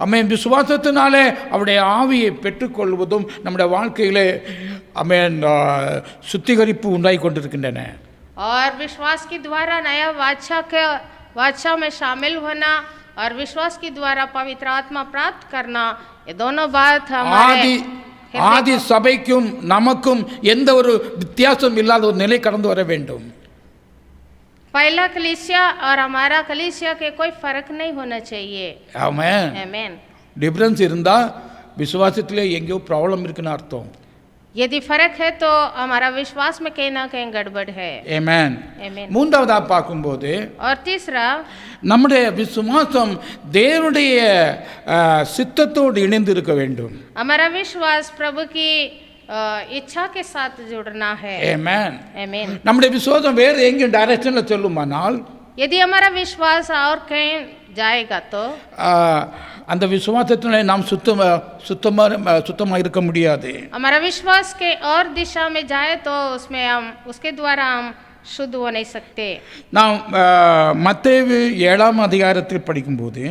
S1: அமேன் விசுவாசத்தினாலே அவருடைய ஆவியை பெற்றுக்கொள்வதும் நம்முடைய வாழ்க்கையிலே அமேன் சுத்திகரிப்பு உண்டாகி கொண்டிருக்கின்றன.
S2: और विश्वास के द्वारा नया वाचा में शामिल होना और विश्वास के द्वारा पवित्र आत्मा प्राप्त करना ये दोनों बात हमारे
S1: ஆதி சபைக்கும் நமக்கும் எந்த ஒரு வித்தியாசம் இல்லாத ஒரு நிலை கடந்து வர வேண்டும்.
S2: पहला कलीसिया और हमारा कलीसिया के कोई फर्क नहीं होना चाहिए।
S1: ஆமென்.
S2: आमीन।
S1: டிஃபரன்ஸ் இருந்தா விசுவாசத்திலே எங்கேயோ ப்ராப்ளம் இருக்குன்னு அர்த்தம்.
S2: यदि फर्क है तो हमारा विश्वास में कहीं ना कहीं गड़बड़ है।
S1: ஆமென்.
S2: आमीन।
S1: மூன்றாவதா பார்க்கும்போது
S2: और तीसरा
S1: நம்முடைய விசுவாசம் தேவனுடைய சித்தத்தோடு இணைந்து இருக்க வேண்டும்.
S2: हमारा विश्वास प्रभु की इच्छा के साथ जुड़ना है।
S1: ஆமென்.
S2: आमीन।
S1: நம்முடைய விசுவாசம் வேறு எங்கேயும் டைரக்ஷன்ல செல்லுமானால்
S2: यदि हमारा विश्वास और कहीं जाएगा तो
S1: அந்த விசுவாசத்திலே நாம் சுத்தமாக இருக்க முடியாது.
S2: हमारा विश्वास के और दिशा में जाए तो उसमें हम उसके द्वारा हम शुद्ध हो नहीं सकते।
S1: நாம் மத்தேயு 7ஆம் அதிகாரத்தில் படிக்கும்போது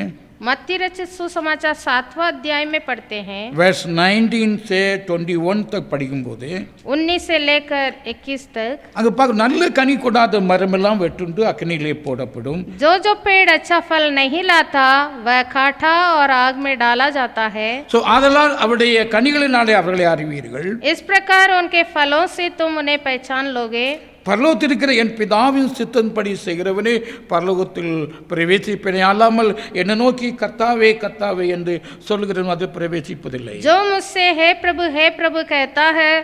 S2: मत्ती रचित सुसमाचार 7वां अध्याय में पढ़ते हैं
S1: verse 19 से 21 तक படிக்கும்போது
S2: 19 से लेकर 21 तक
S1: அங்க பார்க்க நல்ல கனி கொடாத மரமெல்லாம் வெட்டுண்டு அக்கினியிலே போடப்படும்.
S2: जो जो पेड़ अच्छा फल नहीं लाता वह काटा और आग में डाला जाता है।
S1: சோ ஆதலால் அவருடைய கனிகளினாலே அவர்களை அறிவீர்கள்.
S2: इस प्रकार उनके फलों से तुम उन्हें पहचान लोगे.
S1: பரலோகத்தில் இருக்கிற என் பிதாவின் சித்தன்படி செய்கிறவனே பரலோகத்தில் பிரவேசிப்பேனே, அல்லாமல் என்னை நோக்கி கர்த்தாவே கர்த்தாவே என்று சொல்லுகிறவன் அது பிரவேசிப்பதில்லை.
S2: जो मुझसे हे प्रभु कहता है,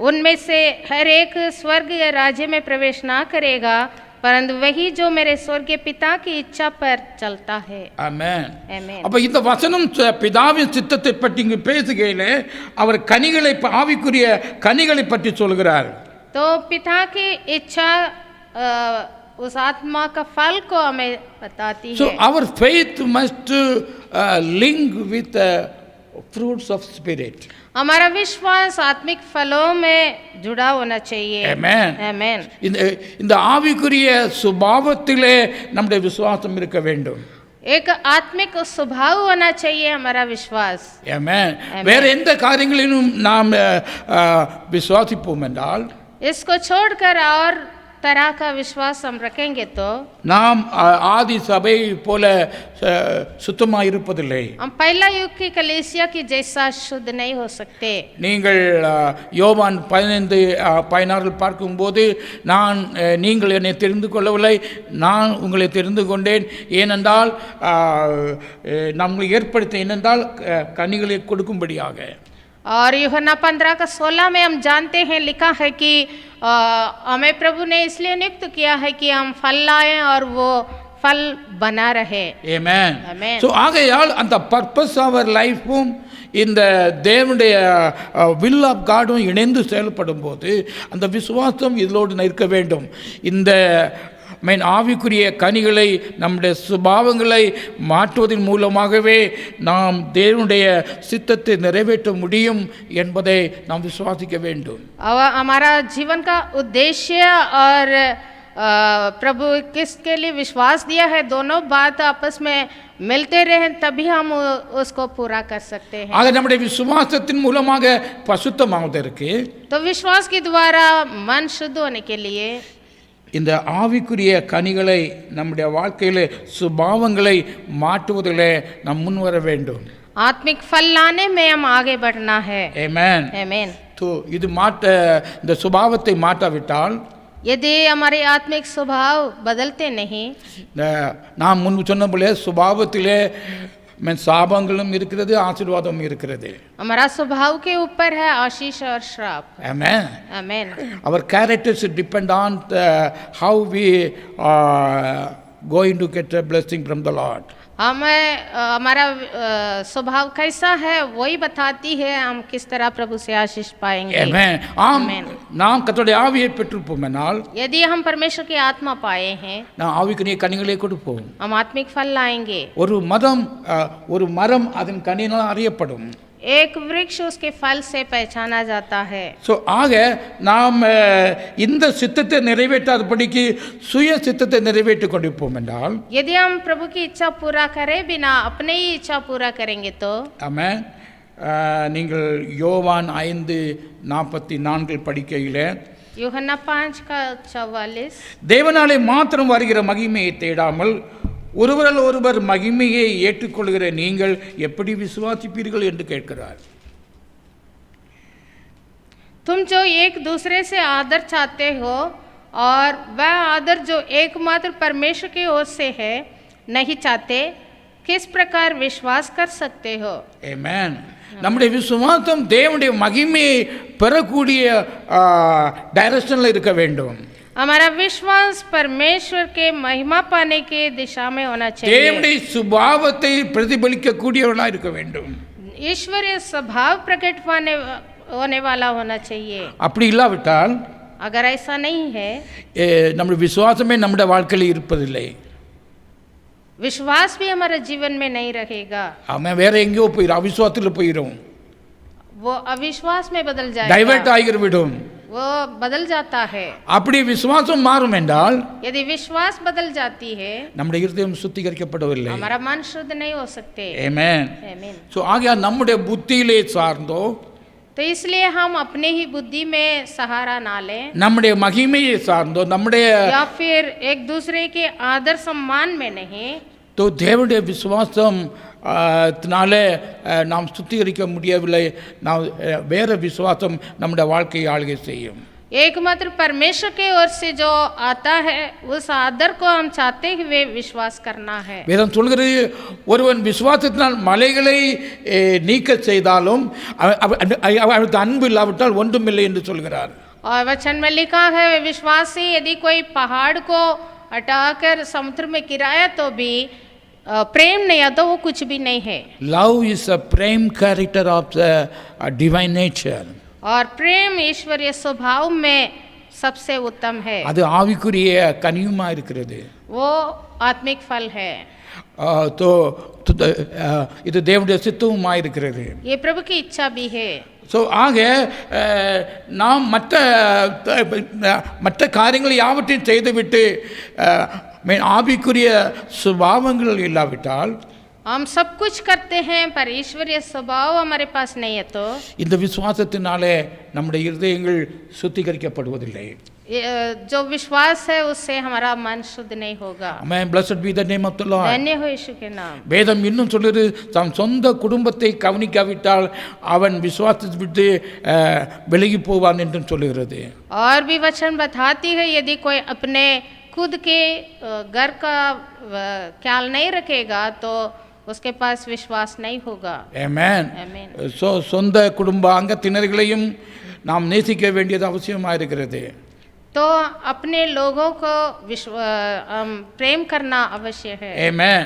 S2: उनमें से हर एक स्वर्ग या राज्य में प्रवेश ना करेगा, परंतु वही जो मेरे स्वर्गीय पिता की इच्छा पर चलता है.
S1: ஆமென்.
S2: आमीन.
S1: அப்ப இந்த வசனம் பிதாவின் சித்தத்தை பற்றி இங்கு பேசுகையிலே அவர் கனிகளை, ஆவிக்குரிய கனிகளை பற்றி சொல்கிறார்.
S2: तो पिता की इच्छा उस आत्मा का फल को हमें बताती
S1: So
S2: है.
S1: our faith must link with fruits of spirit.
S2: हमारा विश्वास आत्मिक फलों में जुड़ा होना चाहिए.
S1: Amen.
S2: Amen.
S1: இந்த ஆவிக்குரிய சுபாவத்திலே நம்முடைய விசுவாசம் இருக்க வேண்டும்.
S2: एक आत्मिक स्वभाव होना चाहिए हमारा विश्वास.
S1: Amen. வேற எந்த காரியங்களிலும் நாம் விசுவாசிப்போம் என்றால்,
S2: इसको छोड़कर और तरह का विश्वास हम रखेंगे तो
S1: நாம் ஆதி சபை போல சுத்தமாக இருப்பதில்லை.
S2: हम पहला युग की कलीसिया की जैसा शुद्ध नहीं हो सकते.
S1: நீங்கள் யோவான் 15:16 பார்க்கும்போது, நீங்கள் என்னை தெரிந்து கொள்ளவில்லை, நான் உங்களை தெரிந்து கொண்டேன், ஏனென்றால் நம்மை ஏற்படுத்த ஏனென்றால் கனிகளை கொடுக்கும்படியாக.
S2: और यूहन्ना 15:16 में हम जानते हैं, लिखा है कि हमें प्रभु ने इसलिए नियुक्त किया है कि हम फल लाएं और वो फल बना रहे.
S1: Amen.
S2: Amen.
S1: So ஆகையால் அந்த பர்பஸ் அவர் லைஃப்பும் இந்த தேவனுடைய வில் ஆஃப் காடும் இணைந்து செயல்படும் போது அந்த விசுவாசம் இதோடு இருக்க வேண்டும். இந்த ஆவிக்குரிய கனிகளை, நம்முடைய சுபாவங்களை மாற்றுவதன் மூலமாகவே நாம் தேவனுடைய சித்தத்தை நிறைவேற்ற முடியும் என்பதை நாம் விசுவாசிக்க வேண்டும்.
S2: हमारा जीवन का उद्देश्य और प्रभु किसके लिए विश्वास दिया है, दोनों बात आपस में मिलते रहे, तभी हम उसको पूरा कर सकते हैं.
S1: ஆக நம்முடைய விசுவாசத்தின் மூலமாக பசுத்தமாவதற்கு,
S2: तो विश्वास के द्वारा मन शुद्ध होने के लिए
S1: இந்த ஆவிக்குரிய கனிகளை நம்முடைய வாழ்க்கையிலே, சுபாவங்களை மாற்றுவதிலே நாம் முன்வர வேண்டும்.
S2: आत्मिक फल लाने में हम आगे बढ़ना है.
S1: Amen.
S2: आमीन.
S1: तो இது இந்த சுபாவத்தை மாற்றாவிட்டால்,
S2: यदि हमारे आत्मिक स्वभाव बदलते नहीं,
S1: நாம் முன்பு சொன்ன போல சுபாவத்திலே சாபங்களும் இருக்கிறது, ஆசீர்வாதமும் இருக்கிறது.
S2: हमारा स्वभाव के ऊपर है आशीष और श्राप.
S1: Amen.
S2: आमीन.
S1: Our characters depend on how we are going to get a blessing from the Lord.
S2: हमारा स्वभाव कैसा है वही बताती है हम किस तरह प्रभु से आशीष पाएंगे.
S1: Amen. நாம் கர்த்தருடைய ஆவியை பெற்றிருப்போமானால்,
S2: यदि हम परमेश्वर की आत्मा पाए हैं,
S1: நாம் ஆவிக்குரிய கனிகளை கொடுப்போம்.
S2: हम आत्मिक फल लाएंगे.
S1: ஒரு மரம் அதன் கனியினால் அறியப்படும்.
S2: एक वृक्ष उसके फल से पहचाना जाता है.
S1: ஆக நாம் இந்த சித்தத்தை நிறைவேற்றாதபடிக்கு சுய சித்தத்தை நிறைவேற்றிக் கொண்டிருப்போம் என்றால்,
S2: यदि हम प्रभु की इच्छा पूरा करे बिना अपने ही इच्छा पूरा करेंगे तो,
S1: ஆமென். நீங்கள் யோவான் 5:44 படிக்கையிலே,
S2: यूहन्ना 5:44
S1: தேவனாலே மாத்திரம் வருகிற மகிமையை தேடாமல் ஒருவரால் ஒருவர் மகிமையை ஏற்றுக்கொள்கிற நீங்கள் எப்படி விசுவாசிப்பீர்கள் என்று கேட்கிறார்.
S2: तुम जो एक दूसरे से आदर चाहते हो और वह आदर जो एकमात्र परमेश्वर की ओर से है नहीं चाहते, किस प्रकार विश्वास कर सकते हो?
S1: ஆமென். நம்முடைய விசுவாசம் தேவனுடைய மகிமையை பெறக்கூடிய டைரக்ஷன்ல இருக்க வேண்டும்.
S2: हमारा विश्वास परमेश्वर के महिमा पाने के दिशा में होना चाहिए.
S1: தேவனுடைய சுபாவத்தை பிரதிபலிக்கக்கூடியவர்களா இருக்க வேண்டும்.
S2: ईश्वरीय स्वभाव प्रकट होने वाला होना चाहिए.
S1: அப்படி இல்லாவிட்டால்,
S2: अगर ऐसा नहीं है,
S1: நம்முடைய விசுவாசமே நம்முடைய வாழ்க்கையில் இருப்பதில்லை.
S2: विश्वास भी हमारे जीवन में नहीं रहेगा.
S1: அவன் வேற எங்கேயோ போயிடும், அவிசுவாசத்தில் போயிடும்,
S2: वो अविश्वास में बदल जाएगा,
S1: டைவர்ட் ஆகிவிடும்.
S2: वो बदल जाता है.
S1: அப்படி விசுவாசம் மாறும் என்றால்,
S2: यदि विश्वास बदल जाती है,
S1: நம்முடைய இருதயம் சுத்திகரிக்கப்படவில்லை.
S2: हमारा मन शुद्ध नहीं हो सकते.
S1: ஆமென்.
S2: आमीन.
S1: சோ ஆகையா நம்முடைய புத்தியிலே சார்ந்தோ,
S2: तो इसलिए हम अपने ही बुद्धि में सहारा ना लें,
S1: நம்முடைய மகிமையை சார்ந்தோ, நம்முடைய
S2: या फिर एक दूसरे के आदर सम्मान में नहीं,
S1: तो தேவனுடைய விசுவாசம் தினாலே நாம் சுத்திகரிக்க முடியவில்லை. நாம் வேற விசுவாசம் நம்முடைய வாழ்க்கையை ஆளுகை செய்யும்.
S2: एकमात्र परमेश्वर की ओर से जो आता है उस आदर को हम चाहते हुए विश्वास करना है।
S1: வேதம் சொல்கிறது ஒருவன் விசுவாசத்தினால் மலைகளை நீக்க செய்தாலும் அவனுக்கு அன்பு இல்லாவிட்டால் ஒன்றுமில்லை என்று சொல்கிறார்.
S2: और वचन में लिखा है विश्वास से यदि कोई पहाड़ को हटाकर समुद्र में गिराया तो भी प्रेम नहीं आता वो कुछ भी नहीं है.
S1: Love is a prime character of the divine nature.
S2: और प्रेम ईश्वरीय स्वभाव में सबसे उत्तम है.
S1: அது ஆவிக்குரிய கனியுமா இருக்கிறது.
S2: वो आत्मिक फल है.
S1: तो இது தேவனுடைய சித்தமுமா இருக்கிறது.
S2: ये प्रभु की इच्छा भी है.
S1: ஸோ ஆக நாம் மற்ற காரியங்களை யாவற்றையும் செய்துவிட்டு ஆவிக்குரிய சுபாவங்கள் இல்லாவிட்டால்
S2: हम सब कुछ करते हैं पर ईश्वरीय स्वभाव हमारे पास नहीं है तो
S1: இந்த விசுவாசத்தினாலே நம்முடைய இருதயங்கள் சுத்திகரிக்கப்படுவதில்லை.
S2: जो विश्वास है उससे हमारा मन शुद्ध नहीं होगा.
S1: Amen. Blessed be the name of the Lord.
S2: धन्य हो यीशु के नाम.
S1: வேதம் இன்னும் சொல்லுது தம் சொந்த குடும்பத்தை கவனிக்காவிட்டால் அவன் விசுவாசத்தை விட்டு விலகி போவான் என்று சொல்லுகிறது.
S2: और भी वचन बताती है यदि कोई अपने खुद के घर का ख्याल नहीं रखेगा तो उसके पास विश्वास नहीं होगा.
S1: Amen.
S2: Amen.
S1: சொந்த குடும்ப அங்கத்தினர்களையும் நாம் நேசிக்க வேண்டியது அவசியமாக இருக்கிறது.
S2: तो अपने लोगों को प्रेम करना अवश्य है.
S1: Amen.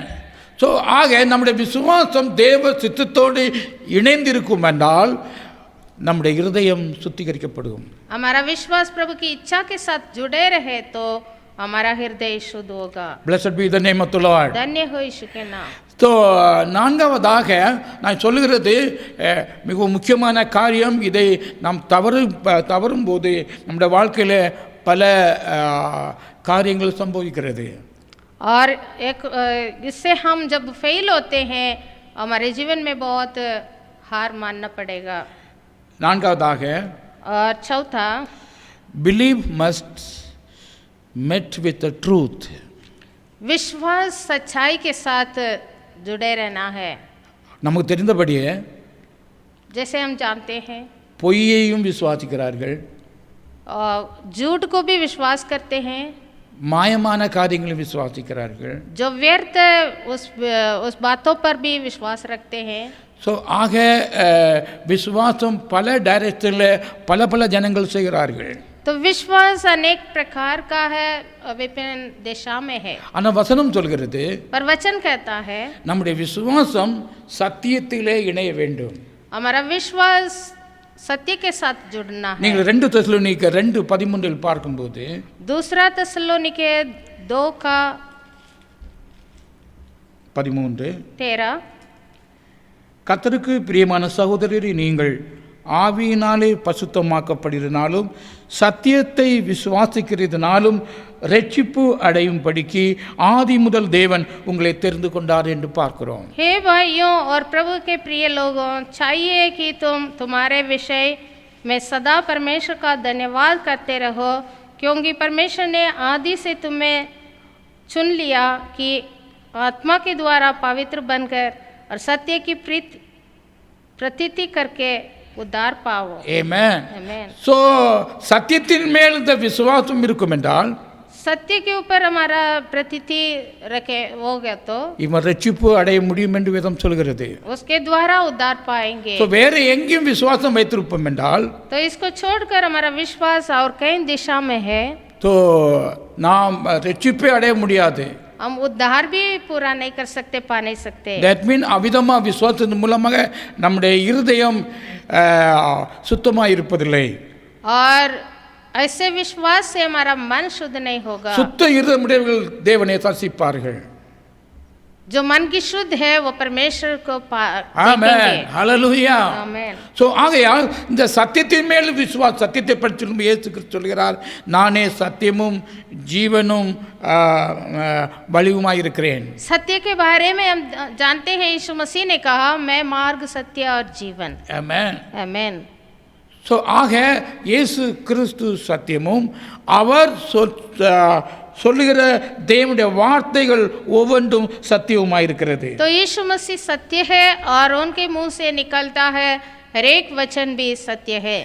S1: ஸோ ஆக நம்முடைய விசுவாசம் தேவ சித்தத்தோடு இணைந்திருக்கும் என்றால் நம்முடைய இருதயம் சுத்திகரிக்கப்படும்.
S2: हमारा विश्वास प्रभु की इच्छा के साथ जुड़े रहे तो हमारा हृदय शुद्ध होगा.
S1: Blessed be the name of the Lord.
S2: धन्य हो यीशु के नाम.
S1: ஸோ நான்காவதாக நான் சொல்லுகிறது மிகவும் முக்கியமான காரியம். இதை நாம் தவறும் போது நம்முடைய வாழ்க்கையில் பல காரியங்கள் சம்பவிக்கிறது.
S2: और एक इससे हम जब फेल होते हैं हमारे जीवन में बहुत हार मानना पड़ेगा.
S1: நான்காவதாக
S2: और चौथा
S1: believe must met with the truth.
S2: विश्वास सच्चाई के साथ जुड़े रहना है.
S1: நமக்கு தெரிந்தபடியே
S2: जैसे हम जानते हैं
S1: பொய்யையும் விசுவாசிக்கிறார்கள்,
S2: झूठ को भी विश्वास करते हैं,
S1: மாயமான காரியங்களை விசுவாசிக்கிறார்கள்.
S2: जो व्यर्थ उस बातों पर भी विश्वास रखते हैं.
S1: ஸோ ஆக விசுவாசம் பல டைரக்ஷனில் பல ஜனங்கள் செய்கிறார்கள்.
S2: तो विश्वास अनेक प्रकार का है, विभिन्न दिशा में है.
S1: ஆனால் வசனம் சொல்கிறது
S2: पर वचन कहता है
S1: நம்முடைய விசுவாசம் சத்தியத்திலே இணைய வேண்டும்.
S2: हमारा विश्वास सत्य के साथ जुड़ना है.
S1: நீங்கள் 2 தெசலோனிக்கர் 2:13 பார்க்கும்போது
S2: दूसरा தெசலோனிக்கே 2:13
S1: கர்த்தருக்கு பிரியமான சகோதரரே, நீங்கள் ஆவியினாலே பசுத்தமாக்கப்படுகிறனாலும் சத்தியத்தை விசுவாசிக்கிறதுனாலும் ரட்சிப்பு அடையும்படிக்கு ஆதி முதல் தேவன் உங்களை தெரிந்து கொண்டார் என்று பார்க்கிறோம்.
S2: हे भाइयों और प्रभु के प्रिय लोगों, चाहिए कि तुम तुम्हारे विषय में सदा परमेश्वर का धन्यवाद करते रहो, क्योंकि परमेश्वर ने आदि से तुम्हें चुन लिया कि आत्मा के द्वारा पवित्र बनकर और सत्य की प्रतीति करके उद्धार पाओ.
S1: Amen.
S2: Amen.
S1: So சத்தியத்தின் மேல் இந்த விசுவாசம் இருக்கும் என்றால்
S2: सत्य के ऊपर हमारा प्रतीति रखे हो गया तो
S1: இவன் ரட்சிப்பு அடைய முடியும் என்று வேதம் சொல்கிறது.
S2: उसके द्वारा उद्धार पाएंगे.
S1: ஸோ வேறு எங்கேயும் விசுவாசம் வைத்திருப்போம் என்றால்
S2: तो इसको छोड़कर हमारा विश्वास और कई दिशा में है
S1: ஸோ நாம் ரட்சிப்பே அடைய முடியாது.
S2: हम उद्धार भी पूरा नहीं कर सकते, पा नहीं सकते.
S1: தட் மீன் அவிதமாக விசுவாசத்தின் மூலமாக நம்முடைய இருதயம் சுத்தமாக இருப்பதில்லை.
S2: और ऐसे विश्वास से हमारा मन शुद्ध नहीं होगा.
S1: சுத்த இருதயமுடையவர்கள் தேவனை தரிசிப்பார்கள்.
S2: जो मन की शुद्ध है वो परमेश्वर को
S1: ஆமென். ஹல்லேலூயா.
S2: आमेन.
S1: ஸோ ஆகையால் இந்த சத்தியத்தின் மேல் சத்தியத்தை பற்றி இயேசு கிறிஸ்து சொல்கிறார், நானே சத்தியமும் ஜீவனும் வழியுமாய் இருக்கிறேன்.
S2: सत्य के बारे में हम जानते हैं यीशु मसीह ने कहा मैं मार्ग सत्य और जीवन.
S1: ஆமென்.
S2: आमेन.
S1: ஸோ ஆக இயேசு கிறிஸ்து சத்தியமும் அவர் சொல்லுகிற தேவனுடைய வார்த்தைகள் ஒவ்வொன்றும் சத்தியமாய் இருக்கிறது.
S2: तो यीशु मसीह सत्य है और उनके मुंह से निकलता है हर एक वचन भी सत्य है।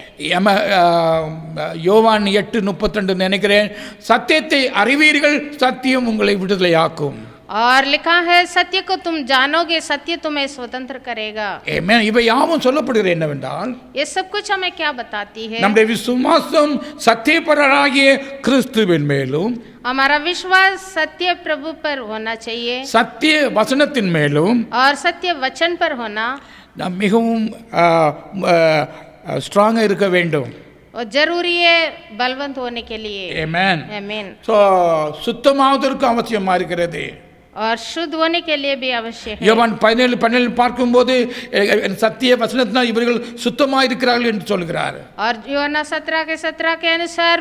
S1: யோவான் 8:32 நினைக்கிறேன், சத்தியத்தை அறிவீர்கள், சத்தியம் உங்களை விடுதலையாக்கும்.
S2: और लिखा है सत्य को तुम जानोगे, सत्य तुम्हें स्वतंत्र करेगा।
S1: ஆமென். இவை யாவும் சொல்லப்படுகிறது என்னவென்றால்,
S2: ये सब कुछ हमें क्या बताती है?
S1: நம்முடைய விசுவாசம் சத்தியபரராகிய கிறிஸ்துவின் மேலும்,
S2: हमारा विश्वास सत्य प्रभु पर होना चाहिए
S1: சத்திய வசனத்தின் மேலும்,
S2: और सत्य वचन पर होना
S1: நாம் மிகவும் ஸ்ட்ராங்கா இருக்க வேண்டும்.
S2: और जरूरी है बलवंत होने के लिए।
S1: ஆமென்.
S2: आमीन।
S1: சோ சுத்தமாவதற்கு அவசியமா இருக்கிறது.
S2: और शुद्ध होने के लिए भी आवश्यक है।
S1: யோவான் 17:12 பார்க்கும்போது சத்திய வசனத்தினால் இவர்கள் சுத்தமாக இருக்கிறார்கள் என்று சொல்கிறார்.
S2: और யோனா 17 के अनुसार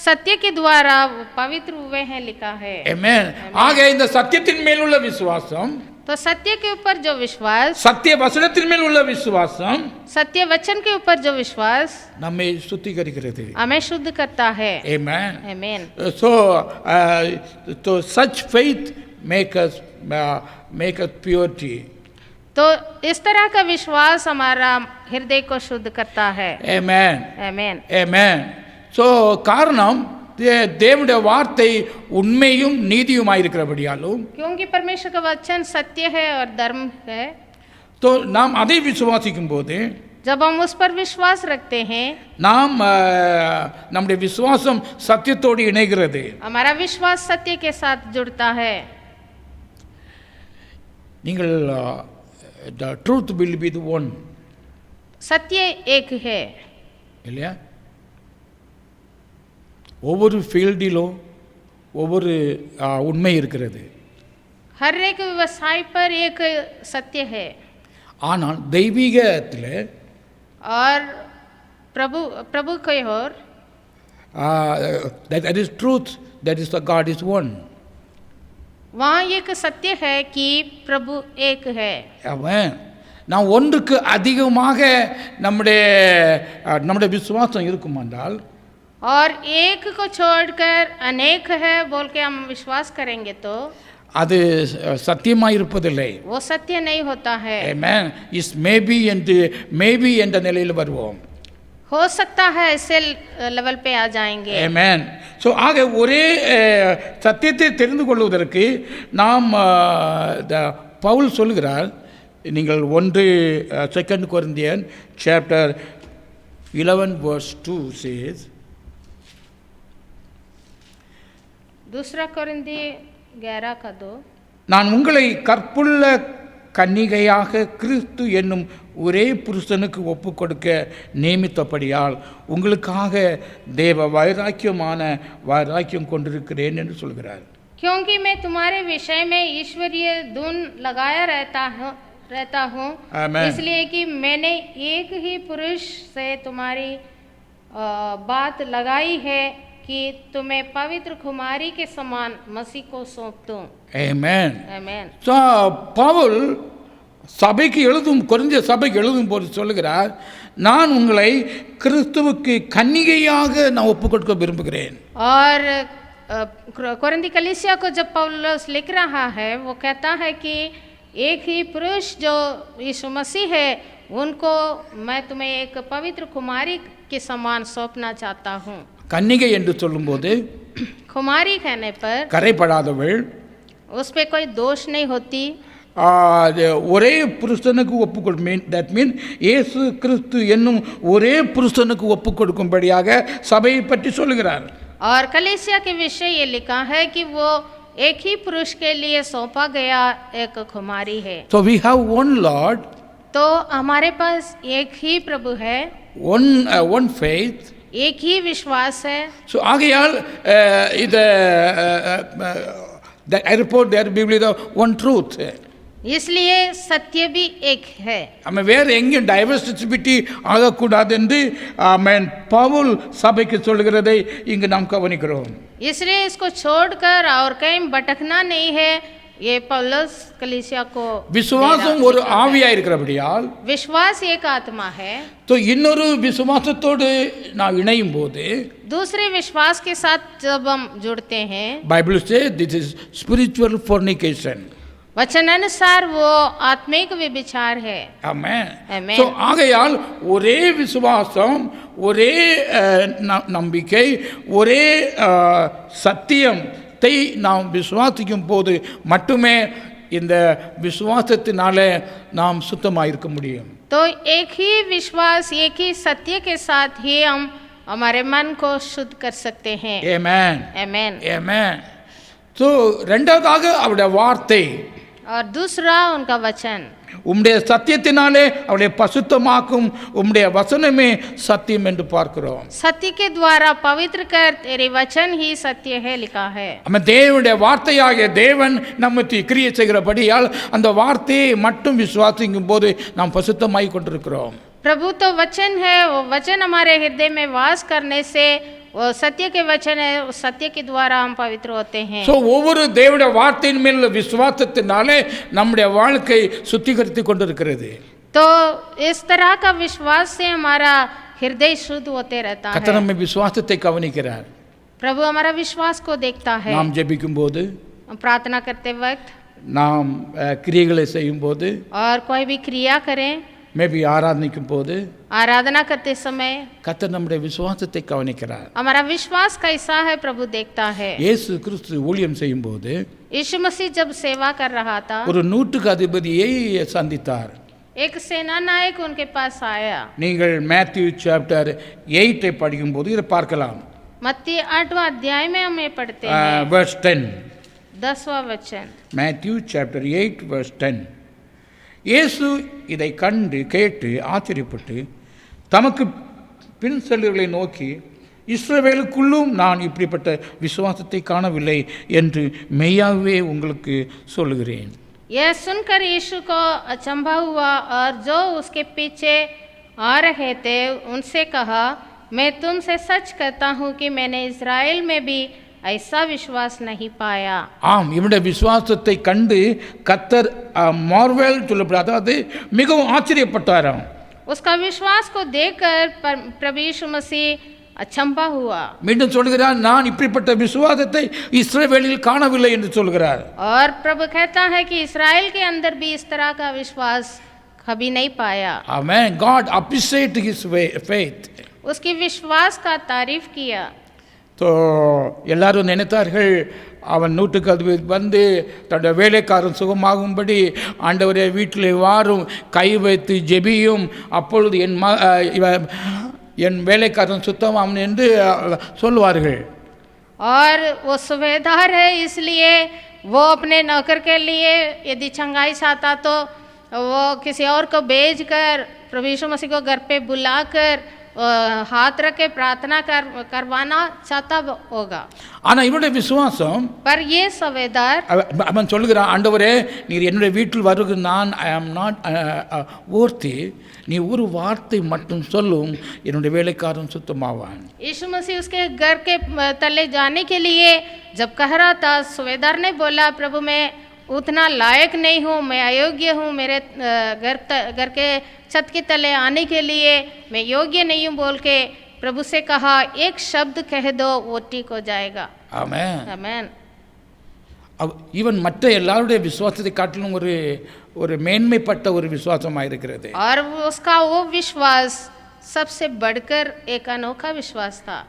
S2: सत्य के द्वारा पवित्र हुए हैं लिखा है।
S1: ஆமென். ஆக இந்த சத்தியத்தின் மேல் உள்ள விசுவாசம்,
S2: तो सत्य के ऊपर जो विश्वास,
S1: சத்திய வசனத்தின் மேல் உள்ள விசுவாசம்
S2: सत्य वचन के ऊपर जो विश्वास
S1: நம்மை சுத்திகரிக்கிறது.
S2: हमें शुद्ध करता है।
S1: Amen.
S2: आमीन।
S1: So such faith make us purity.
S2: तो इस तरह का विश्वास हमारा हृदय को शुद्ध करता है।
S1: Amen.
S2: आमीन।
S1: Amen. So காரணம் தேவனுடைய வார்த்தை உண்மையும் நீதியுமாய் இருக்கிறபடியாலும்,
S2: क्योंकि परमेश्वर का वचन सत्य है और धर्म है,
S1: तो நாம் அதை விசுவாசிக்கும் போது,
S2: जब हम उस पर विश्वास रखते हैं,
S1: நாம் நம்முடைய விசுவாசம் சத்தியத்தோடு இணைகிறது.
S2: हमारा विश्वास सत्य के साथ जुड़ता है।
S1: நீங்கள் the truth will be the one,
S2: सत्य एक है
S1: இல்லையா? ஒவ்வொரு ஃபீல்டிலும் ஒவ்வொரு உண்மை இருக்கிறது.
S2: हर एक व्यवसाय पर एक सत्य है,
S1: ஆனால் தெய்வீகத்தில்
S2: और प्रभु की ओर
S1: that is truth, that is the God is one.
S2: वहाँ एक सत्य है कि प्रभु एक है।
S1: அவன் நான் ஒன்றுக்கு அதிகமாக நம்முடைய விசுவாசம் இருக்குமென்றால்,
S2: और एक को छोड़कर अनेक है बोल के हम विश्वास करेंगे तो
S1: அது சத்தியமாக இருப்பதில்லை.
S2: वो सत्य नहीं होता है।
S1: Amen. இஸ் மேபி என்ற நிலையில் வருவோம்.
S2: हो सकता है ऐसे लेवल पे आ जाएंगे।
S1: Amen. ஸோ ஆக ஒரே சத்தியத்தை தெரிந்து கொள்வதற்கு நாம் பவுல் சொல்கிறார், நீங்கள் 2 கொரிந்தியன் சாப்டர் 11 verse 2 says,
S2: 2 கொரிந்திய 11:2,
S1: நான் உங்களை கற்புள்ள கன்னிகையாக கிறிஸ்து என்னும் ஒரே புருஷனுக்கு ஒப்பு கொடுக்க நியமித்தபடியால் உங்களுக்காக தேவ வைராக்கியம் கொண்டிருக்கிறேன் என்று சொல்கிறார்.
S2: क्योंकि मैं तुम्हारे विषय में ईश्वरीय धुन लगाया रहता हूँ, इसलिए कि मैंने एक ही पुरुष से तुम्हारी बात लगाई है कि तुम्हें पवित्र कुमारी के समान मसीह को सौंप दूं।
S1: Amen.
S2: Amen.
S1: So பவுல் சபைக்கு கொரிந்திய சபைக்கு எழுதும் போது சொல்லுகிறார், நான் உங்களை கிறிஸ்துவுக்கு கன்னிகையாக நான் ஒப்புக் கொடுக்க விரும்புகிறேன்.
S2: और कोरिन्थी कलीसिया को जब पौलुस लिख रहा है, वो कहता है कि एक ही पुरुष जो यीशु मसीह है, उनको मैं तुम्हें एक पवित्र कुमारी के समान सौंपना चाहता हूँ।
S1: கன்னிகை என்று சொல்லும்போது
S2: कुमारी कहने पर
S1: கரைப்படாதவள்,
S2: उस पे कोई दोष नहीं होती,
S1: ஒரே புருஷனுக்கு ஒப்பு கொடுக்கும். தட் மீன் இயேசு கிறிஸ்து என்னும் ஒரே புருஷனுக்கு ஒப்பு கொடுக்கும்படியாக சபையை பற்றி சொல்லுகிறார்.
S2: और कलीसिया के विषय ये लिखा है कि वो एक ही पुरुष के लिए सौंपा गया एक कुमारी है।
S1: So we have one Lord,
S2: तो हमारे पास एक ही प्रभु है,
S1: one faith,
S2: एक ही विश्वास है।
S1: So ஆகையால் I report there will be the one truth.
S2: इसलिए सत्य भी एक है।
S1: हमें வேற எங்கேயும் டைவர்சிட்டி ஆகக்கூடாது என்று பவுல் சபைக்கு சொல்கிறதை இங்கு நாம் கவனிக்கிறோம்.
S2: इसलिए इसको छोड़कर और कहीं भटकना नहीं है, ये पौलुस कलीसिया को
S1: விசுவாசம் ஒரு ஆவியா இருக்கிறபடியால்,
S2: विश्वास एक आत्मा है,
S1: तो இன்னொரு விசுவாசத்தோடு நாம் இணையும் போது,
S2: दूसरे विश्वास के साथ जब हम जुड़ते हैं,
S1: बाइबल से दिस इज स्पिरिचुअल fornication.
S2: वचनानुसार वो आत्मिक व्यभिचार है।
S1: ஆமென்.
S2: Amen.
S1: ஸோ ஆகையால் ஒரே விசுவாசம், ஒரே நம்பிக்கை, ஒரே சத்தியத்தை நாம் விசுவாசிக்கும் போது மட்டுமே இந்த விசுவாசத்தினால நாம் சுத்தமாக இருக்க முடியும்.
S2: तो एक ही विश्वास, एक ही सत्य के साथ ही हम हमारे मन को शुद्ध कर सकते हैं।
S1: ஆமென்.
S2: आमेन।
S1: ஆமென். ஸோ ரெண்டாவதாக அவருடைய வார்த்தை,
S2: और दूसरा उनका वचन,
S1: உம்முடைய சத்தியத்தினாலே அவருடைய பசுத்தமாக்கும் உம்முடைய வசனமே சத்தியம் என்று பார்க்கிறோம்.
S2: सत्य के द्वारा पवित्र कर तेरे वचन ही सत्य है लिखा है।
S1: நம்ம தேவனுடைய வார்த்தையாகிய தேவன் நம்மை கிரியை செய்கிறபடியால் அந்த வார்த்தையை மட்டும் விசுவாசிக்கும் போது நாம் பசுத்தமாய் கொண்டிருக்கிறோம்.
S2: प्रभु तो वचन है, वो वचन हमारे हृदय में वास करने से वो सत्य के वचन है, उस सत्य के द्वारा हम पवित्र होते हैं।
S1: ஸோ ஒவ்வொரு தேவனுடைய வார்த்தையின் மேல் விசுவாசத்தினாலே நம்முடைய வாழ்க்கை சுத்திகரித்து கொண்டிருக்கிறது.
S2: तो इस तरह का विश्वास से हमारा हृदय शुद्ध होते रहता
S1: கர்த்தர்
S2: है।
S1: நம்மை விசுவாசத்தை கவனிக்கிறார்.
S2: प्रभु हमारा विश्वास को देखता है।
S1: நாம் ஜெபிக்கும் போது,
S2: हम प्रार्थना करते वक्त
S1: நாம் கிரியைகளை செய்யும் போது,
S2: और कोई भी क्रिया करें,
S1: மேபி ஆராதனைக்கும் போது,
S2: आराधना करते समय
S1: கர்த்தர் நம்முடைய விசுவாசத்தை கவனிக்கிறார்.
S2: हमारा विश्वास कैसा है प्रभु देखता है।
S1: இயேசு கிறிஸ்து ஊழியம் செய்யும் போது
S2: यीशु मसीह जब सेवा कर रहा था,
S1: ஒரு நூற்றுக்கு அதிபதியை சந்தித்தார்.
S2: एक सेना नायक उनके पास आया।
S1: நீங்கள் மேத்யூ சாப்டர் 8 படிக்கும்போது இதை பார்க்கலாம்.
S2: मत्ती 8वां अध्याय में हम ये पढ़ते हैं,
S1: verse 10.
S2: 10वां वचन।
S1: Matthew chapter 8 verse 10. இயேசு இதை கண்டு கேட்டு ஆச்சரியப்பட்டு தமக்கு பின் செல்லுகளை நோக்கி, இஸ்ரவேலுக்குள்ளும் நான் இப்படிப்பட்ட விசுவாசத்தை காணவில்லை என்று மெய்யாகவே உங்களுக்கு சொல்லுகிறேன்.
S2: यह सुनकर यीशु को अचंभा हुआ और जो उसके पीछे आ रहे थे उनसे कहा, मैं तुमसे सच कहता हूँ कि मैंने इस्राएल में भी ऐसा विश्वास नहीं पाया।
S1: ஆம், இவனுடைய விசுவாசத்தை கண்டு கர்த்தர் மார்வெல் சொல்லப்படாது, அதாவது மிகவும் ஆச்சரியப்பட்டாராம்.
S2: उसका विश्वास को देखकर प्रभु यीशु मसीह अचंभा हुआ।
S1: மீண்டும் சொல்கிறார், நான் இப்படிப்பட்ட விசுவாசத்தை இஸ்ரவேலில் காணவில்லை என்று சொல்கிறார்.
S2: और प्रभु कहता है कि इस्राएल के अंदर भी इस तरह का विश्वास कभी नहीं पाया।
S1: Amen. God appreciate his faith.
S2: उसकी विश्वास का तारीफ किया।
S1: तो எல்லாரும் நினைத்தார்கள், அவன் நூற்றுக்கு அதிபதி வந்து தன்னுடைய வேலைக்காரன் சுகமாகும்படி ஆண்டவரே வீட்டில் வாரும், கை வைத்து ஜெபியும், அப்பொழுது என் வேலைக்காரன் சுத்தமாம் என்று சொல்வார்கள்.
S2: और वो सुबेदार है, इसलिए वो अपने नौकर के लिए यदि चंगाई चाहता तो वो किसी और को भेजकर प्रभु यीशु मसीह को घर पे बुलाकर हाथ रख के प्रार्थना करवाना चाहता होगा।
S1: ஆனால் இவனுடைய விசுவாசம்,
S2: पर ये सुबेदार
S1: அவன் சொல்லுகிறான், ஆண்டவரே நீர் என்னுடைய வீட்டில் வருக, நான் ஐ ஆம் நாட் worthy, நீ ஒரு வார்த்தை மட்டும் சொல்லும், என்னுடைய வேலைக்காரன் சுத்தமாவான்.
S2: यीशु मसीह उसके घर के तले जाने के लिए जब कह रहा था, सुबेदार ने बोला, प्रभु मैं उतना लायक नहीं हूँ, मैं अयोग्य हूँ, मेरे घर के छत के तले आने के लिए मैं योग्य नहीं हूँ बोल के प्रभु से कहा, एक शब्द कह दो वो ठीक हो जाएगा।
S1: ஆமென்.
S2: आमेन।
S1: ஈவன் மற்ற எல்லாருடைய விசுவாசத்தை காட்டிலும் ஒரு மேன்மைப்பட்ட ஒரு விசுவாசமாக இருக்கிறது.
S2: और उसका वो विश्वास सबसे बढ़कर एक अनोखा विश्वास था।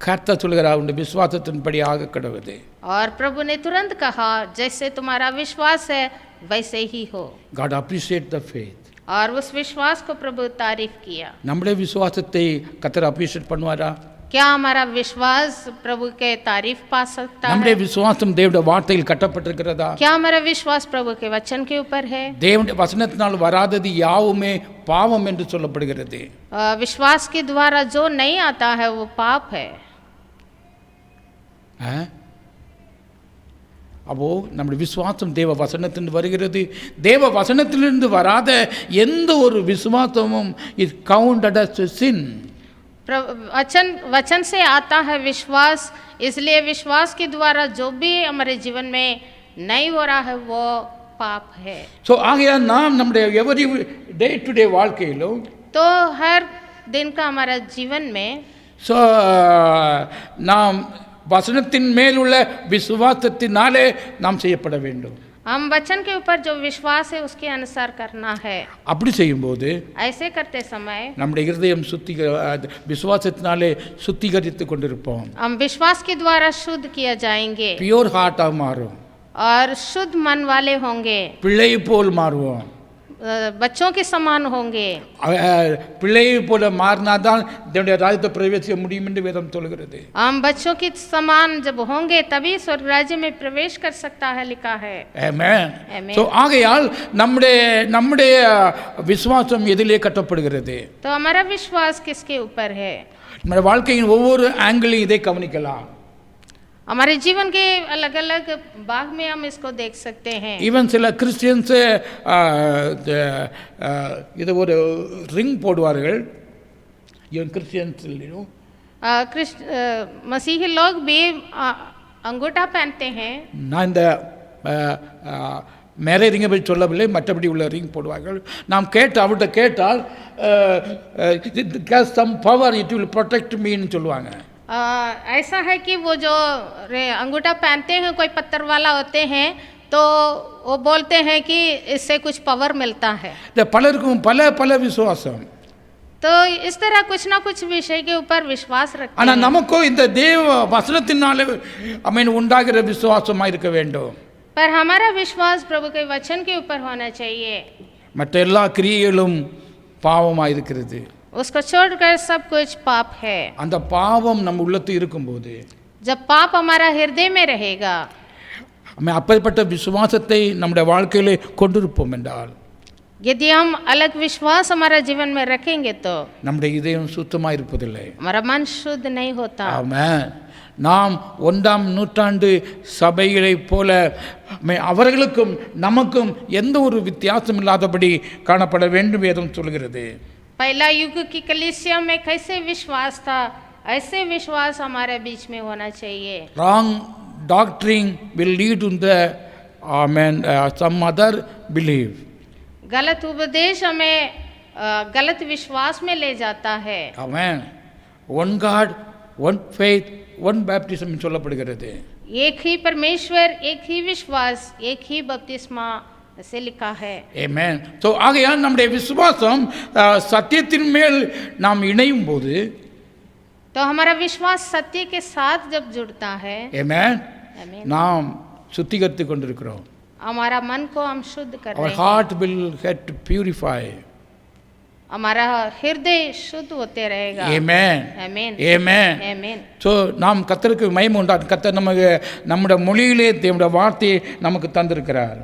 S1: கர்த்தர் சொல்கிறார், உன்னுடைய விசுவாசத்தின்படி ஆக கடவுது.
S2: और प्रभु ने तुरंत कहा, जैसे तुम्हारा विश्वास है वैसे ही हो।
S1: God appreciate the faith.
S2: और उस विश्वास को प्रभु तारीफ किया।
S1: நம்முடைய விசுவாசத்தை கர்த்தர் அப்ரிஷியேட் பண்ணுவாரா?
S2: क्या हमारा विश्वास प्रभु के तारीफ पा सकता
S1: நம்முடைய
S2: है?
S1: விசுவாசம் தேவனுடைய வார்த்தையில் கட்டப்பட்டிருக்கிறதா?
S2: क्या हमारा विश्वास प्रभु के वचन के ऊपर है?
S1: தேவனுடைய வசனத்தினால் வராதது யாவுமே பாவம் என்று சொல்லப்படுகிறது.
S2: विश्वास के द्वारा जो नहीं आता है वो पाप है।
S1: அப்போ நம்முடைய விசுவாசம் தேவ வசனத்திலிருந்து வருகிறது. தேவ வசனத்திலிருந்து வராத எந்த ஒரு விசுவாசமும் இஸ் கவுண்டட் as sin.
S2: वचन से आता है विश्वास, इसलिए विश्वास के द्वारा जो भी हमारे जीवन में नहीं हो रहा है वो पाप है।
S1: ஸோ ஆகையால் நாம் நம்முடைய எவரி டே டு டே வாழ்க்கையிலும்,
S2: तो हर दिन का हमारा जीवन में
S1: ஸோ நாம் வசனத்தின் மேலுள்ள விசுவாசத்தினாலே நாம் செய்யப்பட வேண்டும்.
S2: हम वचन के ऊपर जो विश्वास है उसके अनुसार करना है।
S1: அப்படி செய்யும்போது
S2: ऐसे करते समय
S1: நம்முடைய இருதயம் விசுவாசத்தினாலே சுத்திகரித்து கொண்டிருப்போம்.
S2: हम विश्वास के द्वारा शुद्ध किया जाएंगे
S1: பியூர் ஹார்ட்டாக மாறும்.
S2: और शुद्ध मन वाले होंगे,
S1: பிள்ளை போல் மாறுவோம்.
S2: बच्चों के समान होंगे।
S1: பிள்ளை போல மாறினாதான் தேவனுடைய ராஜ்யத்தை பிரவேசிக்க முடியும் என்று வேதம் சொல்கிறது.
S2: हम बच्चों के समान जब होंगे तभी स्वर्ग राज्य में प्रवेश कर सकता है, लिखा है।
S1: ஆமென்.
S2: Amen.
S1: சோ ஆகையால் நம்முடைய விசுவாசம் எதிலே கட்டப்படுகிறது?
S2: तो हमारा विश्वास किसके ऊपर है?
S1: நம்முடைய வாழ்க்கையின் ஒவ்வொரு ஆங்கிளையும் இதை கவனிக்கலாம்.
S2: हमारे जीवन के अलग अलग भाग में हम इसको देख सकते हैं।
S1: ஈவன் சில கிறிஸ்டியன்ஸ் இது ஒரு ரிங் போடுவார்கள். ஈவன் கிறிஸ்டியன்ஸ்
S2: मसीही लोग भी अंगूठा पहनते हैं।
S1: நான் இந்த மேரே ரிங்கை பற்றி சொல்லவில்லை, மற்றபடி உள்ள ரிங் போடுவார்கள். நாம் அவர்கிட்ட கேட்டால் some power it will protect மீன்னு சொல்லுவாங்க.
S2: ऐसा है कि वो जो अंगूठा पहनते हैं कोई पत्थर वाला होते हैं तो वो बोलते हैं कि इससे कुछ पावर मिलता है।
S1: பலருக்கும் பல விசுவாசம்.
S2: तो इस तरह कुछ ना कुछ विषय के ऊपर विश्वास रखते
S1: ஆனா
S2: हैं।
S1: நமக்கோ இந்த தேவ வசனத்தினாலே உண்டாகிற விசுவாசமா இருக்க வேண்டும்.
S2: पर हमारा विश्वास प्रभु के वचन के ऊपर होना चाहिए।
S1: மற்ற எல்லா கிரியைகளும் பாவமா இருக்கிறது.
S2: उसको छोड़कर सब कुछ पाप है।
S1: அந்த பாவம் நம்ம உள்ளத்தில் இருக்கும்போது
S2: जब पाप हमारा हृदय में रहेगा,
S1: நம்ம அப்படிப்பட்ட விசுவாசத்தை நம்முடைய வாழ்க்கையிலே கொண்டிருப்போம் என்றால்,
S2: यदि हम अलग विश्वास हमारा जीवन में रखेंगे तो
S1: நம்முடைய இதயம் சுத்தமா இருப்பதில்லை.
S2: हमारा मन शुद्ध नहीं होता।
S1: ஆமென். நாம் 1ஆம் நூற்றாண்டு சபைகளை போல அவர்களுக்கும் நமக்கும் எந்த ஒரு வித்தியாசம் இல்லாதபடி காணப்பட வேண்டும் வேதம் சொல்கிறது.
S2: पहला युग की कलीसिया में कैसे विश्वास था, ऐसे विश्वास हमारे बीच में होना चाहिए।
S1: Wrong doctrine will lead to the some other belief.
S2: गलत उपदेश हमें गलत विश्वास में ले जाता है।
S1: Amen. One God, one faith, one baptism சொல்லப்படுகிறது.
S2: एक ही परमेश्वर, एक ही विश्वास, एक ही बपतिस्मा ऐसे लिखा है।
S1: Amen. So ஆகையால் நம்முடைய விசுவாசம் சத்தியத்தின் மேல் நாம் இணையும் போது,
S2: तो हमारा विश्वास सत्य के साथ जब जुड़ता है,
S1: Amen,
S2: Amen,
S1: நாம் சுத்திகரித்து கொண்டிருக்கிறோம்.
S2: हमारा मन को हम शुद्ध कर
S1: Our
S2: रहे हैं।
S1: heart will get purified.
S2: हमारा हृदय शुद्ध होते रहेगा।
S1: Amen.
S2: Amen.
S1: Amen.
S2: Amen.
S1: So நாம் கர்த்தருக்கு மகிமை உண்டாகும். கர்த்தர் நம்முடைய மொழியிலே தேவனுடைய வார்த்தையை நமக்கு தந்திருக்கிறார்.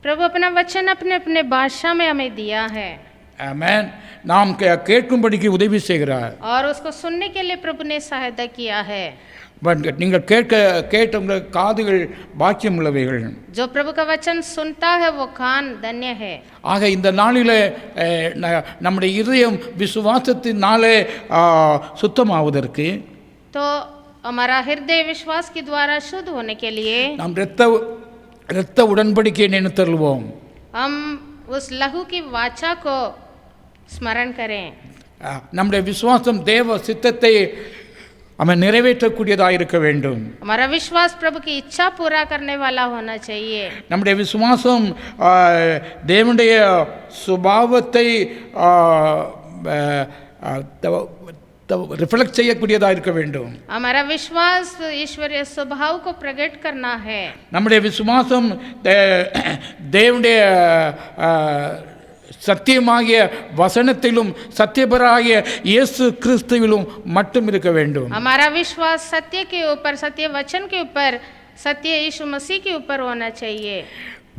S2: प्रभु अपना वचन अपने अपने भाषा में हमें दिया है।
S1: Amen. நாம் கேட்கும்படிக்கு உதவி செய்கிறார்.
S2: और उसको सुनने के लिए प्रभु ने सहायता किया है।
S1: பட் நீங்கள் கேட்ட உங்கள் காதுகள் பாக்கியம் உள்ளவைகள்.
S2: जो प्रभु का वचन सुनता है वो कान धन्य है।
S1: ஆக இந்த நாளிலே நம்முடைய இதயம் விசுவாசத்தினாலே சுத்தமாவதற்கு,
S2: तो हमारा हृदय विश्वास के द्वारा शुद्ध होने के लिए
S1: நாம் இரத்த உடன்படிக்கையை நினைத்தருள்வோம்.
S2: हम उस लहू की वाचा को स्मरण करें।
S1: நம்முடைய விசுவாசம் தேவ சித்தத்தை நிறைவேற்றக்கூடியதாக இருக்க வேண்டும்.
S2: हमारा विश्वास प्रभु की इच्छा पूरा करने वाला होना चाहिए।
S1: நம்முடைய விசுவாசம் தேவனுடைய சுபாவத்தை ரிஃப்ளெக்ட் செய்யக்கூடியதாக இருக்க வேண்டும்.
S2: हमारा विश्वास ईश्वरीय स्वभाव को प्रकट करना है।
S1: நம்முடைய விசுவாசம் தேவனுடைய சத்தியமாகிய வசனத்திலும் சத்தியபராகிய இயேசு கிறிஸ்துவிலும் மட்டும் இருக்க வேண்டும்.
S2: हमारा विश्वास सत्य के ऊपर, सत्य वचन के ऊपर, सत्य यीशु मसीह के ऊपर होना चाहिए।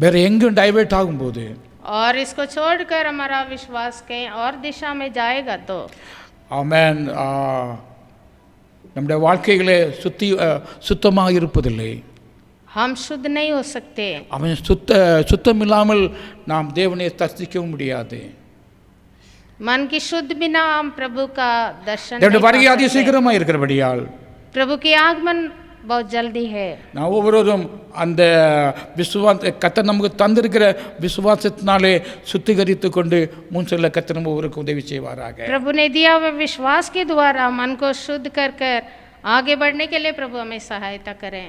S1: வேற எங்கும் டைவர்ட் ஆகும்போது,
S2: और इसको छोड़कर हमारा विश्वास कहीं और दिशा में जाएगा तो
S1: ஆமென், நம்முடைய வாழ்க்கைகளே சுத்தமாக இருப்பதில்லை.
S2: हम शुद्ध नहीं हो सकते।
S1: அவன் சுத்தம் இல்லாமல் நாம் தேவனை தரிசிக்கவும் முடியாது.
S2: मन की शुद्ध बिना हम प्रभु का दर्शन
S1: தேவனுடைய வருகை
S2: नहीं
S1: அதி
S2: कर सकते।
S1: சீக்கிரமாக இருக்கிறபடியால்
S2: प्रभु की आगमन बहुत जल्दी है।
S1: நான் ஒவ்வொருவரும் அந்த கர்த்தர் நமக்கு தந்திருக்கிற விசுவாசத்தினாலே சுத்திகரித்து கொண்டு முன் செல்ல கர்த்தர் நம்ம ஒவ்வொருவருக்கும் உதவி செய்வாராக.
S2: प्रभु ने दिया हुआ विश्वास के द्वारा मन को शुद्ध कर कर आगे बढ़ने के लिए प्रभु हमें सहायता करें।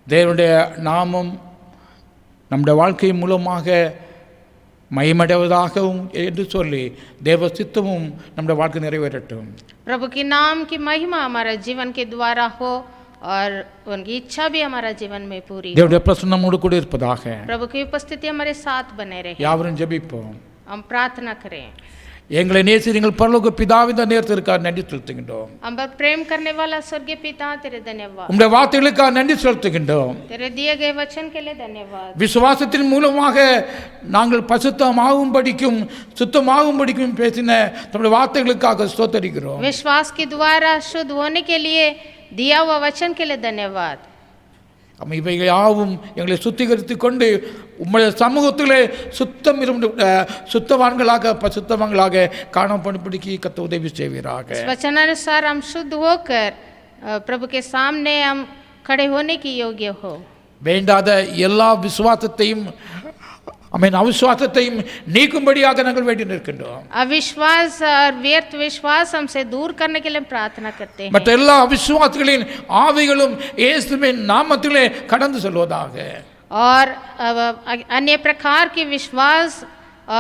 S1: தேவனுடைய நாமம் நம்முடைய வாழ்க்கை மூலமாக மகிமடைவதாகவும் என்று சொல்லி தேவ சித்தமும் நம்முடைய வாழ்க்கை நிறைவேறட்டும்.
S2: प्रभु के नाम की महिमा हमारा जीवन के द्वारा हो और उनकी इच्छा भी हमारा जीवन में पूरी हो।
S1: தேவனுடைய பிரசன்னம் நம்மோடு கூட இருப்பதாக.
S2: प्रभु की उपस्थिति हमारे साथ बने रहे।
S1: யாவரும் ஜெபிப்போம்.
S2: हम प्रार्थना करें।
S1: எங்களை நேசிக்கிற எங்கள் பரலோக பிதாவே இந்த நேரத்திற்காக நன்றி செலுத்துகின்றோம்.
S2: हम प्रेम करने वाला स्वर्गीय पिता तेरे धन्यवाद।
S1: உம்முடைய வார்த்தைகளுக்காக நன்றி செலுத்துகின்றோம்.
S2: तेरे दिए गए वचन के लिए धन्यवाद।
S1: விசுவாசத்தின் மூலமாக நாங்கள் பசுத்தமாகும்படிக்கும் சுத்தமாகும்படிக்கும் பேசின நம்முடைய வார்த்தைகளுக்காக ஸ்தோத்திரிக்கிறோம்.
S2: विश्वास के द्वारा शुद्ध होने के लिए दिया हुआ वचन के लिए धन्यवाद।
S1: இவைகள் யாவும் எங்களை சுத்திகரித்து கொண்டு உம்முடைய சமூகத்திலே சுத்தவான்களாக பசுத்தவான்களாக காணப்படும்படிக்கு கர்த்தர் உதவி செய்வீராக.
S2: वचनानुसार हम शुद्ध होकर प्रभु के सामने हम खड़े होने की योग्य हो।
S1: வேண்டாத எல்லா விசுவாசத்தையும் அவிசுவாசத்தையும் நீக்கும்படியாக நாங்கள் வேண்டி நிற்கின்றோம்.
S2: अविश्वास और व्यर्थ विश्वास हमसे दूर करने के लिए प्रार्थना करते हैं।
S1: மற்ற எல்லா அவிசுவாசிகளின் ஆவிகளும் இயேசுவின் நாமத்திலே கடந்து செல்வதாக.
S2: और अन्य प्रकार के विश्वास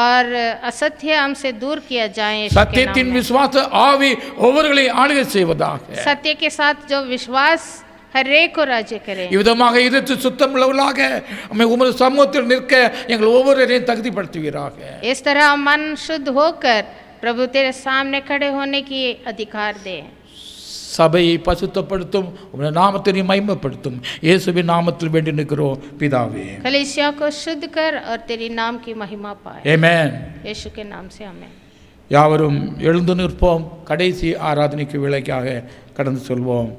S2: और असत्य हमसे दूर किया जाए।
S1: சத்தியத்தின் விசுவாச ஆவி ஒவ்வொருவரையும் ஆளுகை செய்வதாக.
S2: सत्य के साथ जो विश्वास हर एक को राज्य करें।
S1: இவ்விதமாக இதற்கு சுத்தமுள்ளவர்களாக உமது சமூகத்தில் நிற்க எங்கள் ஒவ்வொருவரையும் தகுதிப்படுத்துவீராக.
S2: इस तरह मन शुद्ध होकर प्रभु तेरे सामने खड़े होने की अधिकार दे।
S1: சபையை பசுத்தப்படுத்தும் உம்முடைய நாமத்தை மகிமைப்படுத்தும் இயேசுவின் நாமத்தில் வேண்டி நிற்கிறோம் பிதாவே.
S2: कलीसिया को शुद्ध कर और तेरी नाम की महिमा पाए।
S1: ஆமென்.
S2: यीशु के नाम से आमेन।
S1: யாவரும் எழுந்து நிற்போம். கடைசி ஆராதனைக்கு வேளைக்காக கடந்து செல்வோம்.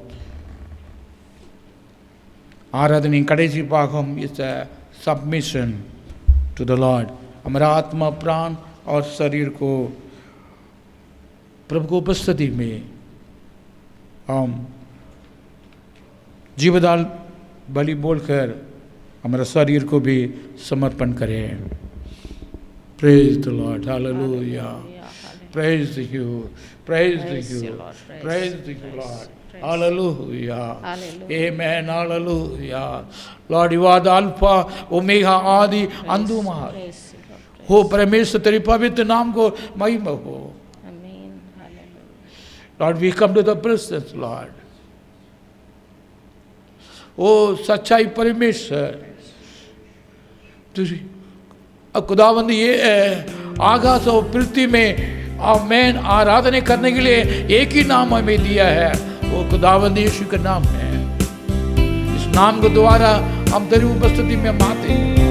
S1: ஆராதனையின் கடைசி பாகம் is a submission to the lord. हमारा आत्मा प्राण और शरीर को प्रभु को उपस्थिति में हम जीवदान बलि बोलकर हमारा शरीर को भी समर्पण करें. Praise the Lord. Hallelujah. Praise you. Praise you. Praise you Lord. Hallelujah. Amen. Hallelujah. Lord, you are the Alpha, Omega, Adi, Anduma. हो परमेश्वर तेरी पवित्र नाम को महिमा हो. Lord, we come to the presence, Lord. ओ सच्चाई परमेश्वर खुदावंद ये आकाश और पृथ्वी में आमेन आराधना करने के लिए एक ही नाम हमें दिया है, वो खुदावंद यीशु का नाम है. इस नाम के द्वारा हम तेरी उपस्थिति में आते हैं.